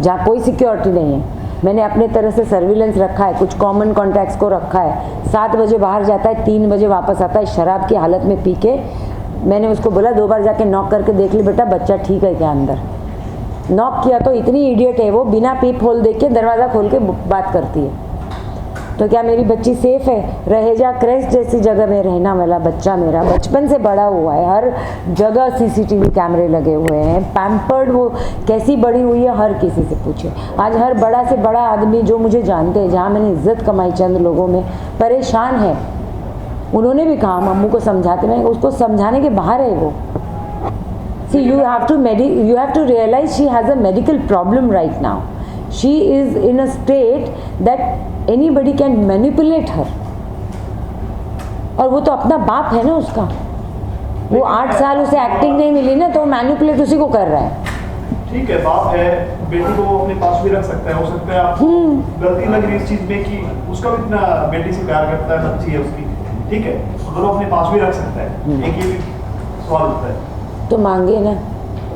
जहाँ कोई सिक्योरिटी नहीं है। मैंने अपने तरह से सर्विलेंस रखा है, कुछ कॉमन कॉन्टैक्ट्स को रखा है। 7 बजे बाहर जाता है, 3 बजे वापस आता है, शराब की हालत में पी के। मैंने उसको बोला 2 बार जाके नॉक करके देख ली बेटा, बच्चा ठीक है क्या अंदर। नॉक किया तो इतनी इडियट है वो, बिना पीप होल देख के दरवाज़ा खोल के बात करती है। तो क्या मेरी बच्ची सेफ है? रहेजा क्रेस्ट जैसी जगह में रहना वाला बच्चा मेरा बचपन से बड़ा हुआ है, हर जगह CCTV कैमरे लगे हुए हैं, पैम्पर्ड। वो कैसी बड़ी हुई है हर किसी से पूछे। आज हर बड़ा से बड़ा आदमी जो मुझे जानते हैं, जहाँ मैंने इज्जत कमाई चंद लोगों में, परेशान है। उन्होंने भी कहा मम्मू को समझाते, मैं उसको समझाने के बाहर है वो। See, you have to realize she has a medical problem right now. She is in a state that anybody can manipulate her. और वो तो अपना बाप है ना उसका। वो 8 साल उसे एक्टिंग नहीं मिली ना, तो मैनिपुलेट उसी को कर रहा है। ठीक है, बाप है, बेटी को अपने पास भी रख सकता है। हो सकता है आपको गलती लग रही इस चीज में कि उसका भी इतना बेटी से प्यार करता है, बच्ची है उसकी, ठीक है, दोनों अपने पास भी रख सकता है। एक ये भी सवाल होता है। तो मांगे ना।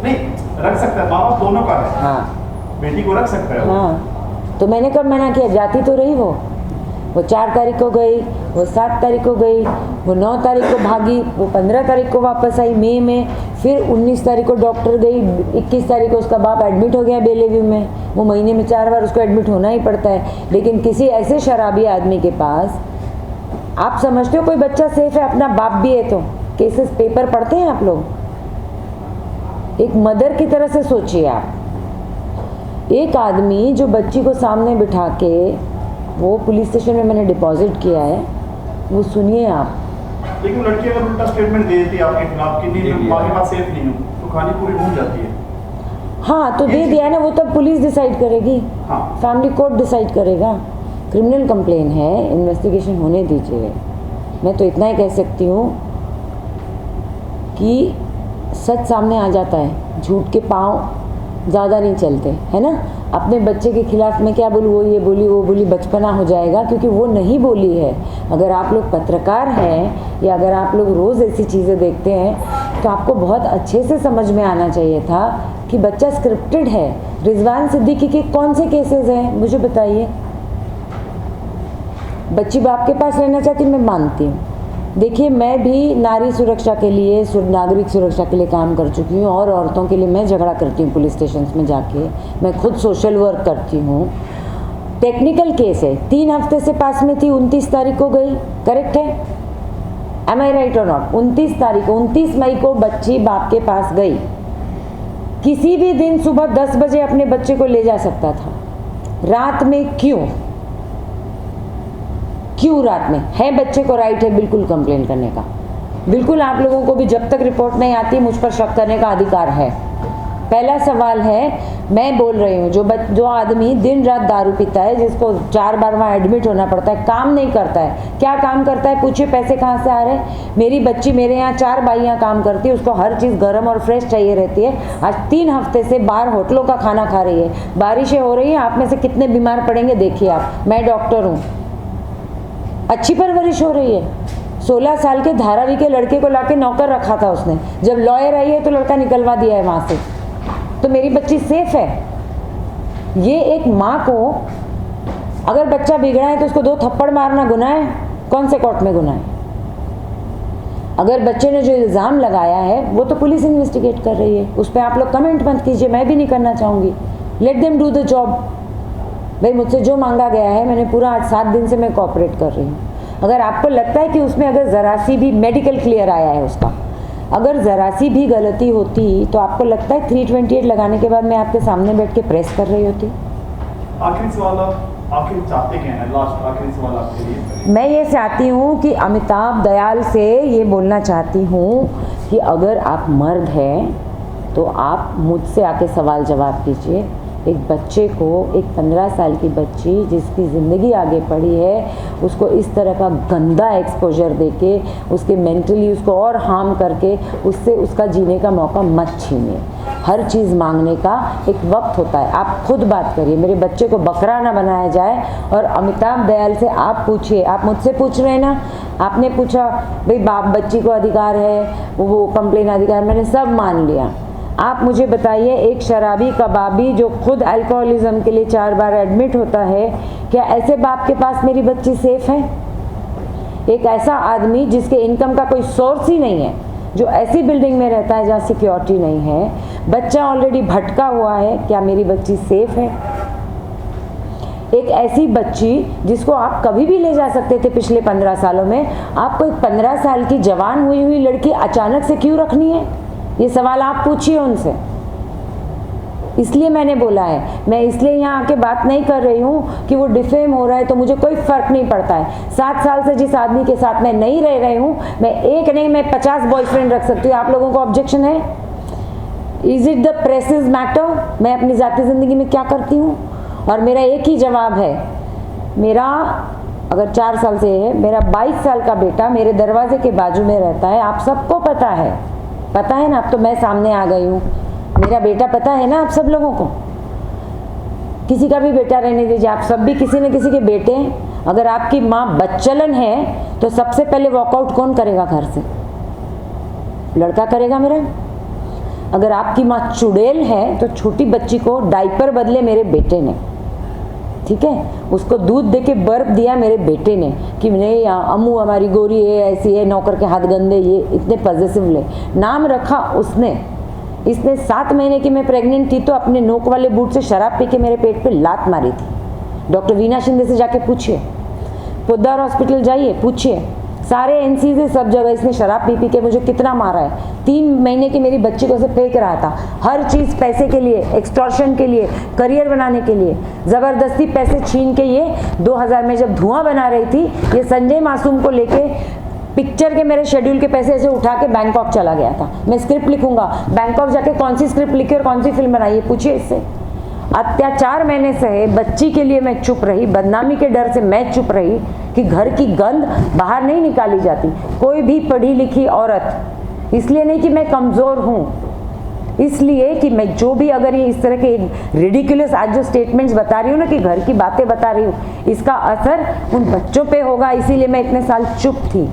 नहीं रख सकता है, माँ बाप दोनों का है, हाँ बेटी को रख सकता है वो। हाँ, तो मैंने कब मना किया? जाती तो रही वो 4 तारीख को गई, वो 7 तारीख को गई, वो 9 तारीख को भागी, वो 15 तारीख को वापस आई मई में, फिर 19 तारीख को डॉक्टर गई, 21 तारीख को उसका बाप एडमिट हो गया बेलेव्यू में। वो महीने में 4 बार उसको एडमिट होना ही पड़ता है। लेकिन किसी ऐसे शराबी आदमी के पास, आप समझते हो कोई बच्चा सेफ है? अपना बाप भी है तो केसेस पेपर पढ़ते हैं आप लोग? एक मदर की तरह से सोचिए आप। एक आदमी जो बच्ची को सामने बिठा के, वो पुलिस स्टेशन में मैंने डिपॉजिट किया है, वो सुनिए आप। लेकिन लड़की अगर उल्टा स्टेटमेंट दे देती है आपके खिलाफ कि नहीं मैं माँ के पास सेफ नहीं हूँ, तो कहानी पूरी भूल जाती है। हाँ तो दे दिया ना, वो तब पुलिस डिसाइड करेगी, हाँ। फैमिली कोर्ट डिसाइड करेगा। क्रिमिनल कंप्लेन है, इन्वेस्टिगेशन होने दीजिए। मैं तो इतना ही कह सकती हूँ कि सच सामने आ जाता है, झूठ के पाँव ज़्यादा नहीं चलते, है ना। अपने बच्चे के खिलाफ मैं क्या बोलूँ, वो ये बोली वो बोली, बचपना हो जाएगा, क्योंकि वो नहीं बोली है। अगर आप लोग पत्रकार हैं या अगर आप लोग रोज़ ऐसी चीज़ें देखते हैं तो आपको बहुत अच्छे से समझ में आना चाहिए था कि बच्चा स्क्रिप्टेड है। रिजवान सिद्दीकी के कौन से केसेस हैं मुझे बताइए। बच्ची बाप के पास रहना चाहती, मैं मानती हूँ। देखिए मैं भी नारी सुरक्षा के लिए, नागरिक सुरक्षा के लिए काम कर चुकी हूँ, और औरतों के लिए मैं झगड़ा करती हूँ पुलिस स्टेशन में जाके। मैं खुद सोशल वर्क करती हूँ। टेक्निकल केस है, 3 हफ्ते से पास में थी, 29 तारीख को गई, करेक्ट है? एम आई राइट और नॉट? 29 मई को बच्ची बाप के पास गई। किसी भी दिन सुबह 10 बजे अपने बच्चे को ले जा सकता था, रात में क्यों रात में? है बच्चे को राइट है बिल्कुल कंप्लेन करने का, बिल्कुल। आप लोगों को भी जब तक रिपोर्ट नहीं आती मुझ पर शक करने का अधिकार है। पहला सवाल है, मैं बोल रही हूँ, जो आदमी दिन रात दारू पीता है, जिसको 4 बार वहाँ एडमिट होना पड़ता है, काम नहीं करता है, क्या काम करता है पूछिए? पैसे कहाँ से आ रहे हैं? मेरी बच्ची मेरे यहाँ 4 बाइयाँ काम करती है, उसको हर चीज़ गर्म और फ्रेश चाहिए रहती है। आज 3 हफ्ते से बाहर होटलों का खाना खा रही है। बारिशें हो रही हैं, आप में से कितने बीमार पड़ेंगे देखिए आप। मैं डॉक्टर हूँ, अच्छी परवरिश हो रही है। 16 साल के धारावी के लड़के को लाके नौकर रखा था उसने, जब लॉयर आई है तो लड़का निकलवा दिया है वहाँ से। तो मेरी बच्ची सेफ है। ये एक माँ को अगर बच्चा बिगड़ा है तो उसको 2 थप्पड़ मारना गुनाह है? कौन से कोर्ट में गुनाह है? अगर बच्चे ने जो इल्ज़ाम लगाया है वो तो पुलिस इन्वेस्टिगेट कर रही है, उस पर आप लोग कमेंट मत कीजिए, मैं भी नहीं करना चाहूँगी। Let them do the job. भाई मुझसे जो मांगा गया है, मैंने पूरा आज 7 दिन से मैं कोऑपरेट कर रही हूँ। अगर आपको लगता है कि उसमें अगर ज़रा सी भी मेडिकल क्लियर आया है उसका, अगर ज़रा सी भी गलती होती तो आपको लगता है 328 लगाने के बाद मैं आपके सामने बैठ के प्रेस कर रही होती? आखिरी सवाल, आखिर चाहते क्या हैं? लास्ट आखिरी सवाल आपके लिए। मैं ये चाहती हूँ कि अमिताभ दयाल से ये बोलना चाहती हूँ कि अगर आप मर्द हैं तो आप मुझसे आके सवाल जवाब कीजिए। एक बच्चे को, एक 15 साल की बच्ची जिसकी ज़िंदगी आगे पड़ी है, उसको इस तरह का गंदा एक्सपोजर देके, उसके मेंटली उसको और हार्म करके, उससे उसका जीने का मौका मत छीनिए। हर चीज़ मांगने का एक वक्त होता है। आप खुद बात करिए, मेरे बच्चे को बकरा ना बनाया जाए। और अमिताभ दयाल से आप पूछिए, आप मुझसे पूछ रहे हैं ना, आपने पूछा भाई बाप बच्ची को अधिकार है, वो कंप्लेन अधिकार, मैंने सब मान लिया। आप मुझे बताइए, एक शराबी कबाबी जो खुद अल्कोहलिज्म के लिए 4 बार एडमिट होता है, क्या ऐसे बाप के पास मेरी बच्ची सेफ है? एक ऐसा आदमी जिसके इनकम का कोई सोर्स ही नहीं है, जो ऐसी बिल्डिंग में रहता है जहाँ सिक्योरिटी नहीं है, बच्चा ऑलरेडी भटका हुआ है, क्या मेरी बच्ची सेफ है? एक ऐसी बच्ची जिसको आप कभी भी ले जा सकते थे पिछले 15 सालों में, आपको एक 15 साल की जवान हुई लड़की अचानक से क्यों रखनी है? ये सवाल आप पूछिए उनसे। इसलिए मैंने बोला है, मैं इसलिए यहाँ आके बात नहीं कर रही हूँ कि वो डिफेम हो रहा है तो मुझे कोई फ़र्क नहीं पड़ता है। 7 साल से जिस आदमी के साथ मैं नहीं रह रही हूँ, मैं एक नहीं मैं 50 बॉयफ्रेंड रख सकती हूँ। आप लोगों को ऑब्जेक्शन है? Is it the presses matter? मैं अपनी ज़ाती ज़िंदगी में क्या करती हूँ? और मेरा एक ही जवाब है, मेरा अगर 4 साल से है, मेरा 22 साल का बेटा मेरे दरवाजे के बाजू में रहता है। आप सबको पता है ना, अब तो मैं सामने आ गई हूँ, मेरा बेटा पता है ना आप सब लोगों को। किसी का भी बेटा रहने दीजिए, आप सब भी किसी न किसी के बेटे हैं। अगर आपकी माँ बच्चलन है तो सबसे पहले वॉकआउट कौन करेगा घर से? लड़का करेगा मेरा। अगर आपकी माँ चुड़ैल है तो छोटी बच्ची को डायपर बदले मेरे बेटे ने, ठीक है, उसको दूध दे के बर्फ दिया मेरे बेटे ने कि नहीं अम्मू हमारी गोरी है, ऐसी है, नौकर के हाथ गंदे, ये इतने पॉजिटिव ले नाम रखा उसने। इसने 7 महीने की मैं प्रेग्नेंट थी तो अपने नोक वाले बूट से शराब पी के मेरे पेट पे लात मारी थी। डॉक्टर वीना शिंदे से जाके पूछिए, पोद्दार हॉस्पिटल जाइए, पूछिए, सारे एनसी से सब जगह इसने शराब पी के मुझे कितना मारा है। 3 महीने की मेरी बच्ची को से फेंक रहा था, हर चीज़ पैसे के लिए, एक्सटॉर्शन के लिए, करियर बनाने के लिए, ज़बरदस्ती पैसे छीन के ये 2000 में जब धुआं बना रही थी, ये संजय मासूम को लेके पिक्चर के मेरे शेड्यूल के पैसे ऐसे उठा के बैंकॉक चला गया था। मैं स्क्रिप्ट लिखूंगा, बैंकॉक जाके कौन सी स्क्रिप्ट लिखी और कौन सी फिल्म बनाई, पूछिए इससे। अत्याचार मैंने सहे, बच्ची के लिए मैं चुप रही, बदनामी के डर से मैं चुप रही कि घर की गंद बाहर नहीं निकाली जाती। कोई भी पढ़ी लिखी औरत, इसलिए नहीं कि मैं कमज़ोर हूँ, इसलिए कि मैं जो भी अगर ये इस तरह के रिडिकुलस आज जो स्टेटमेंट्स बता रही हूँ ना, कि घर की बातें बता रही हूँ, इसका असर उन बच्चों पे होगा, इसीलिए मैं इतने साल चुप थी।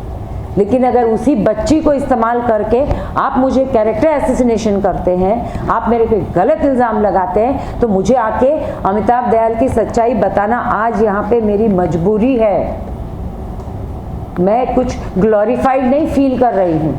लेकिन अगर उसी बच्ची को इस्तेमाल करके आप मुझे कैरेक्टर एसेसिनेशन करते हैं, आप मेरे पे गलत इल्ज़ाम लगाते हैं, तो मुझे आके अमिताभ दयाल की सच्चाई बताना आज यहाँ पे मेरी मजबूरी है। मैं कुछ ग्लोरीफाइड नहीं फील कर रही हूँ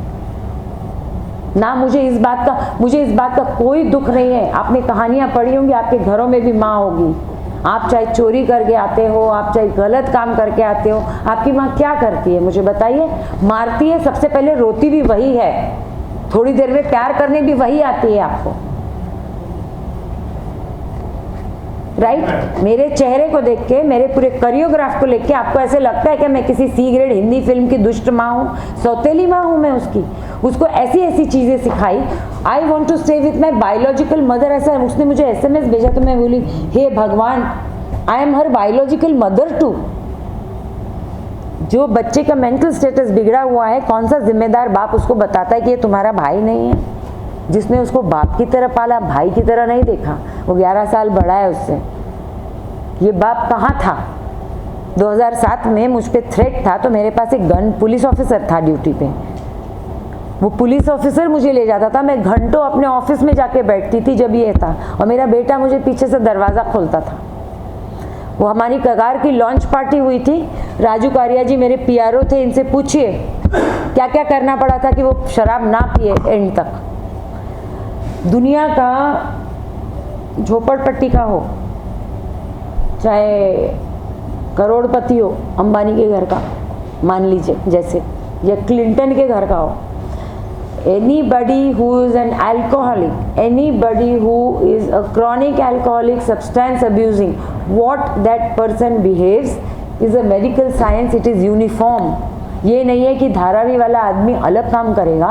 ना, मुझे इस बात का कोई दुख नहीं है। आपने कहानियाँ पढ़ी होंगी, आपके घरों में भी माँ होगी, आप चाहे चोरी करके आते हो, आप चाहे गलत काम करके आते हो, आपकी माँ क्या करती है मुझे बताइए? मारती है, सबसे पहले रोती भी वही है, थोड़ी देर में प्यार करने भी वही आती है आपको, राइट? मेरे चेहरे को देख के, मेरे पूरे कोरियोग्राफ को लेके आपको ऐसे लगता है कि मैं किसी C ग्रेड हिंदी फिल्म की दुष्ट माँ हूँ, सौतेली माँ हूँ मैं उसकी। उसको ऐसी ऐसी चीज़ें सिखाई। I want to stay with my biological mother, ऐसा उसने मुझे SMS भेजा तो मैं बोली, हे भगवान, I am her biological mother too. जो बच्चे का मेंटल स्टेटस बिगड़ा हुआ है, कौन सा जिम्मेदार बाप उसको बताता है कि ये तुम्हारा भाई नहीं है? जिसने उसको बाप की तरह पाला, भाई की तरह नहीं देखा, वो 11 साल बड़ा है उससे। ये बाप कहाँ था? 2007 में मुझ पे थ्रेट था तो मेरे पास एक गन पुलिस ऑफिसर था ड्यूटी पे, वो पुलिस ऑफिसर मुझे ले जाता था, मैं घंटों अपने ऑफिस में जाके बैठती थी जब ये था, और मेरा बेटा मुझे पीछे से दरवाज़ा खोलता था। वो हमारी कगार की लॉन्च पार्टी हुई थी, राजू कारिया जी मेरे PRO थे, इनसे पूछिए क्या क्या करना पड़ा था कि वो शराब ना पिए एंड तक। दुनिया का झोपड़पट्टी का हो, चाहे करोड़पति हो, अंबानी के घर का मान लीजिए जैसे, या क्लिंटन के घर का हो, anybody who is an alcoholic, anybody who is a chronic alcoholic, substance abusing, what that person behaves is a medical science, it is uniform। ये नहीं है कि धारावी वाला आदमी अलग काम करेगा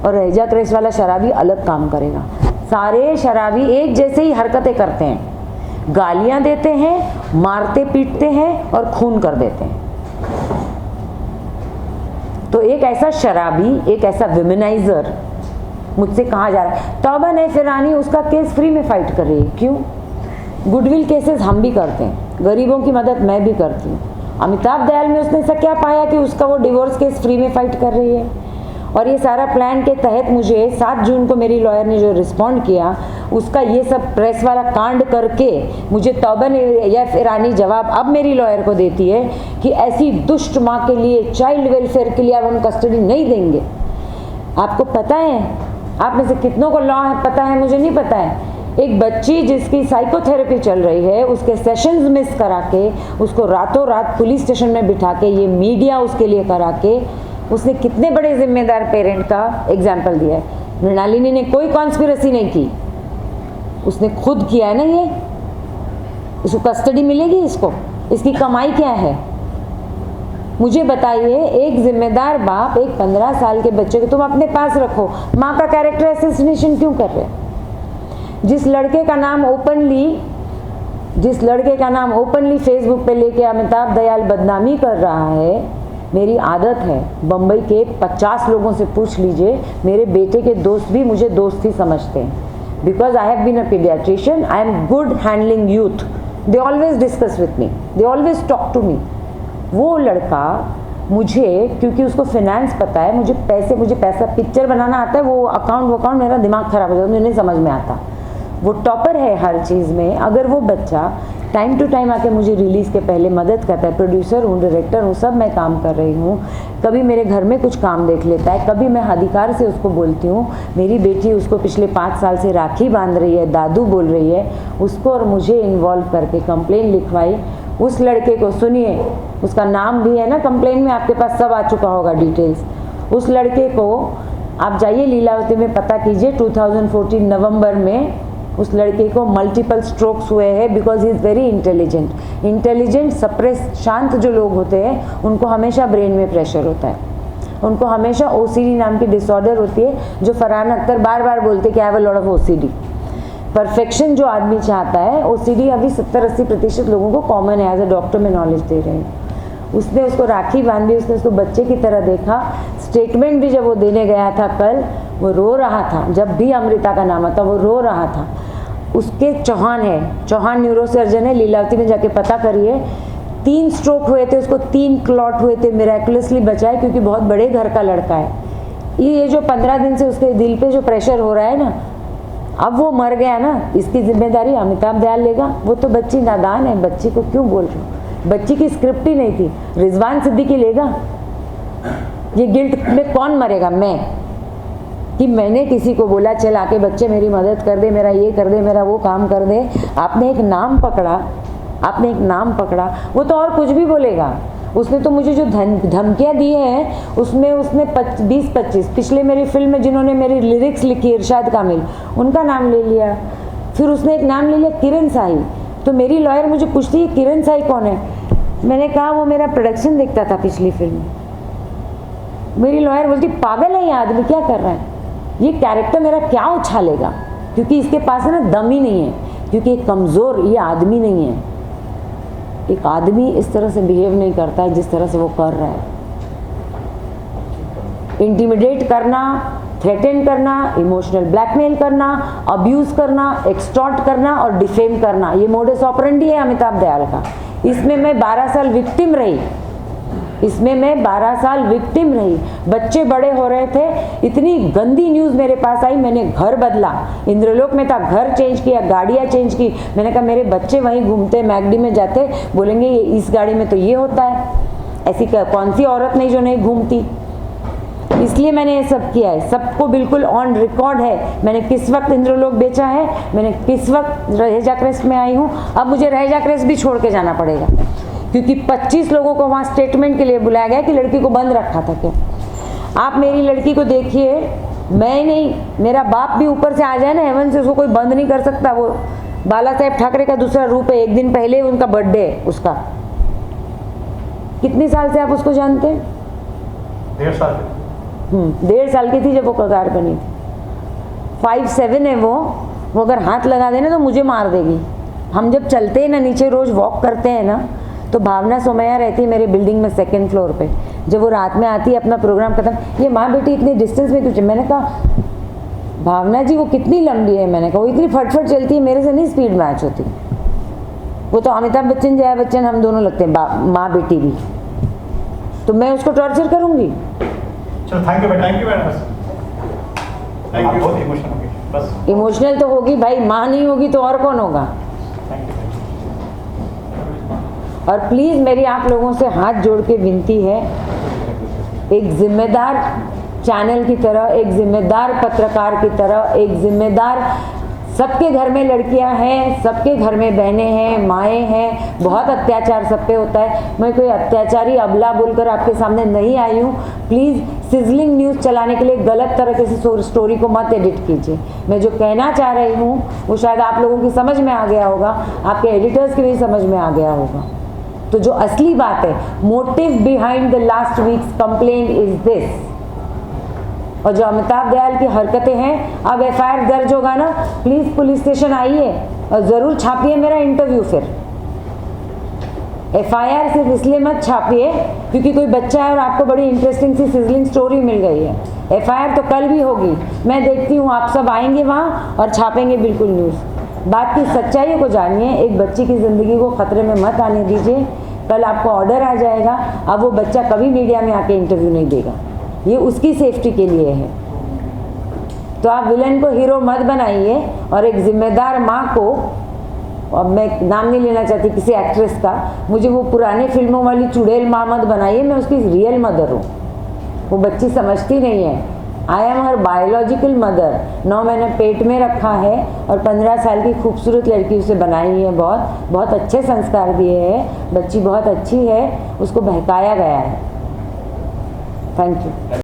और रेजा क्रेस वाला शराबी अलग काम करेगा। सारे शराबी एक जैसे ही हरकतें करते हैं, गालियां देते हैं, मारते पीटते हैं और खून कर देते हैं। तो एक ऐसा शराबी, एक ऐसा विमेनाइजर मुझसे कहा जा रहा है तौबा नैफ ईरानी उसका केस फ्री में फाइट कर रही है। क्यों? गुडविल केसेस हम भी करते हैं, गरीबों की मदद मैं भी करती हूँ। अमिताभ दयाल में उसने ऐसा क्या पाया कि उसका वो डिवोर्स केस फ्री में फाइट कर रही है? और ये सारा प्लान के तहत मुझे 7 जून को मेरी लॉयर ने जो रिस्पॉन्ड किया, उसका ये सब प्रेस वाला कांड करके मुझे तौबा नैफ ईरानी जवाब अब मेरी लॉयर को देती है कि ऐसी दुष्ट माँ के लिए, चाइल्ड वेलफेयर के लिए अब हम कस्टडी नहीं देंगे। आपको पता है, आप में से कितनों को लॉ है पता है, मुझे नहीं पता है। एक बच्ची जिसकी साइकोथेरेपी चल रही है, उसके सेशंस मिस करा के, उसको रातों रात पुलिस स्टेशन में बिठा के, ये मीडिया उसके लिए करा के, उसने कितने बड़े जिम्मेदार पेरेंट का एग्जाम्पल दिया है। मृणालिनी ने कोई कॉन्स्पिरेसी नहीं की, उसने खुद किया है ना। ये इसको कस्टडी मिलेगी, इसकी कमाई क्या है? मुझे बताइए, एक जिम्मेदार बाप एक 15 साल के बच्चे को तुम अपने पास रखो, माँ का कैरेक्टर एसेसिनेशन क्यों कर रहे हैं? जिस लड़के का नाम ओपनली फेसबुक पे लेके अमिताभ दयाल बदनामी कर रहा है, मेरी आदत है, बम्बई के 50 लोगों से पूछ लीजिए, मेरे बेटे के दोस्त भी मुझे दोस्त ही समझते हैं। Because I have been a paediatrician, I am good handling youth, they always discuss with me, they always talk to me. वो लड़का मुझे, क्योंकि उसको फिनेंस पता है, मुझे पैसा पिक्चर बनाना आता है, वो अकाउंट मेरा दिमाग ख़राब हो जाता है, मुझे नहीं समझ में आता। वो टॉपर है हर चीज़ में। अगर वो बच्चा टाइम टू टाइम आके मुझे रिलीज़ के पहले मदद करता है, प्रोड्यूसर हूँ, डायरेक्टर हूँ, सब मैं काम कर रही हूँ, कभी मेरे घर में कुछ काम देख लेता है, कभी मैं अधिकार से उसको बोलती हूँ, मेरी बेटी उसको पिछले 5 साल से राखी बांध रही है, दादू बोल रही है, उसको और मुझे इन्वॉल्व करके कंप्लेन लिखवाई। उस लड़के को सुनिए, उसका नाम भी है ना कंप्लेन में, आपके पास सब आ चुका होगा डिटेल्स। उस लड़के को आप जाइए लीलावती में पता कीजिए, 2014 नवंबर में उस लड़के को मल्टीपल स्ट्रोक्स हुए हैं, because he is very intelligent. Suppress शांत जो लोग होते हैं उनको हमेशा ब्रेन में प्रेशर होता है, उनको हमेशा OCD नाम की डिसऑर्डर होती है, जो फरहान अख्तर बार बार बोलते कि I have a lot of OCD। Perfection जो आदमी चाहता है, OCD अभी 70-80% लोगों को कॉमन है, एज अ डॉक्टर में नॉलेज दे रहे हैं। उसने उसको राखी बांधी, उसने उसको बच्चे की तरह देखा। स्टेटमेंट भी जब वो देने गया था कल, वो रो रहा था, जब भी अमृता का नाम आता वो रो रहा था। उसके चौहान न्यूरोसर्जन है, लीलावती में जाके पता करिए। 3 स्ट्रोक हुए थे उसको, 3 क्लॉट हुए थे, मिरेकुलसली बचा है, क्योंकि बहुत बड़े घर का लड़का है। ये जो 15 दिन से उसके दिल पे जो प्रेशर हो रहा है ना, अब वो मर गया ना, इसकी जिम्मेदारी अमिताभ दयाल लेगा। वो तो बच्ची नादान है, बच्ची को क्यों बोल रहे हो? बच्ची की स्क्रिप्ट ही नहीं थी, रिजवान सिद्दीकी लेगा। ये गिल्ट में कौन मरेगा? मैं, कि मैंने किसी को बोला चल आके बच्चे मेरी मदद कर दे, मेरा ये कर दे, मेरा वो काम कर दे। आपने एक नाम पकड़ा, वो तो और कुछ भी बोलेगा। उसने तो मुझे जो धमकियाँ दी हैं, उसमें उसने 20-25 पिछले मेरी फिल्म में जिन्होंने मेरी लिरिक्स लिखी, इरशाद कामिल, उनका नाम ले लिया। फिर उसने एक नाम ले लिया किरण साही। तो मेरी लॉयर मुझे पूछती है किरण साही कौन है? मैंने कहा वो मेरा प्रोडक्शन देखता था पिछली फिल्म में। मेरी लॉयर बोलती पागल है ये आदमी, क्या कर रहा है? ये कैरेक्टर मेरा क्या उछालेगा? क्योंकि इसके पास है ना दम ही नहीं है, क्योंकि एक कमज़ोर ये आदमी नहीं है। एक आदमी इस तरह से बिहेव नहीं करता है जिस तरह से वो कर रहा है। इंटिमिडेट करना, थ्रेटन करना, इमोशनल ब्लैकमेल करना, अब्यूज़ करना, एक्सटॉर्ट करना और डिफेम करना, ये मोडस ऑपरेंडी है अमिताभ दयाल का। इसमें मैं 12 साल विक्टिम रही। बच्चे बड़े हो रहे थे, इतनी गंदी न्यूज़ मेरे पास आई, मैंने घर बदला। इंद्रलोक में था, घर चेंज किया, गाड़ियाँ चेंज की। मैंने कहा मेरे बच्चे वहीं घूमते, मैगडी में जाते, बोलेंगे ये इस गाड़ी में तो ये होता है। ऐसी कौन सी औरत नहीं जो नहीं घूमती? इसलिए मैंने ये सब किया है, सबको बिल्कुल ऑन रिकॉर्ड है। मैंने किस वक्त इंद्रलोक बेचा है, मैंने किस वक्त रहेजा क्रेस्ट में आई हूँ। अब मुझे रहेजा क्रेस्ट भी छोड़ के जाना पड़ेगा, क्योंकि 25 लोगों को वहाँ स्टेटमेंट के लिए बुलाया गया कि लड़की को बंद रखा था। क्या आप मेरी लड़की को देखिए, मैं नहीं, मेरा बाप भी ऊपर से आ जाए ना हेवन से, उसको कोई बंद नहीं कर सकता। वो बाला साहेब ठाकरे का दूसरा रूप है। एक दिन पहले उनका बर्थडे है उसका। कितने साल से आप उसको जानते हैं? 1.5 साल। 1.5 साल की थी जब वो कगार बनी थी। 5'7" है वो अगर हाथ लगा देना तो मुझे मार देगी। हम जब चलते हैं ना, नीचे रोज वॉक करते हैं ना, तो भावना सोमैया रहती है मेरे बिल्डिंग में 2nd फ्लोर पे। जब वो रात में आती है अपना प्रोग्राम खत्म, ये माँ बेटी इतने डिस्टेंस में क्यों? मैंने कहा भावना जी वो कितनी लंबी है, मैंने कहा वो इतनी फटफट चलती है, मेरे से नहीं स्पीड मैच होती। वो तो अमिताभ बच्चन, जया बच्चन, हम दोनों लगते हैं, माँ बेटी भी। तो मैं उसको टॉर्चर करूँगी? चलो thank you madam. Thank you. बहुत इमोशनल हो गई, बस इमोशनल तो होगी भाई, माँ नहीं होगी तो और कौन होगा? और प्लीज़ मेरी आप लोगों से हाथ जोड़ के विनती है, एक जिम्मेदार चैनल की तरह, एक जिम्मेदार पत्रकार की तरह, एक जिम्मेदार, सबके घर में लड़कियां हैं, सबके घर में बहनें हैं, माएँ हैं, बहुत अत्याचार सब पे होता है। मैं कोई अत्याचारी अबला बोलकर आपके सामने नहीं आई हूँ। प्लीज़ सिजलिंग न्यूज़ चलाने के लिए गलत तरीके से स्टोरी को मत एडिट कीजिए। मैं जो कहना चाह रही हूँ वो शायद आप लोगों की समझ में आ गया होगा, आपके एडिटर्स की भी समझ में आ गया होगा। तो जो असली बात है, motive behind the last weeks complaint is this. और जो अमिताभ दयाल की हरकतें हैं, अब FIR दर्ज होगा ना, प्लीज़ पुलिस स्टेशन आइए और ज़रूर छापिए मेरा इंटरव्यू। फिर FIR सिर्फ इसलिए मत छापिए क्योंकि कोई बच्चा है और आपको बड़ी इंटरेस्टिंग सी सिजलिंग स्टोरी मिल गई है। FIR तो कल भी होगी, मैं देखती हूँ आप सब आएंगे वहाँ और छापेंगे बिल्कुल न्यूज़। बात की सच्चाई को जानिए, एक बच्ची की ज़िंदगी को ख़तरे में मत आने दीजिए। कल आपको ऑर्डर आ जाएगा, अब वो बच्चा कभी मीडिया में आके इंटरव्यू नहीं देगा, ये उसकी सेफ्टी के लिए है। तो आप विलन को हीरो मत बनाइए और एक जिम्मेदार माँ को, अब मैं नाम नहीं लेना चाहती किसी एक्ट्रेस का, मुझे वो पुराने फिल्मों वाली चुड़ैल माँ मत बनाइए, मैं उसकी रियल मदर हूँ। वो बच्ची समझती नहीं है। आई एम हर बायोलॉजिकल मदर। 9 महीने पेट में रखा है और 15 साल की खूबसूरत लड़की उसे बनाई है, बहुत बहुत अच्छे संस्कार दिए हैं, बच्ची बहुत अच्छी है, उसको बहकाया गया है। Thank you.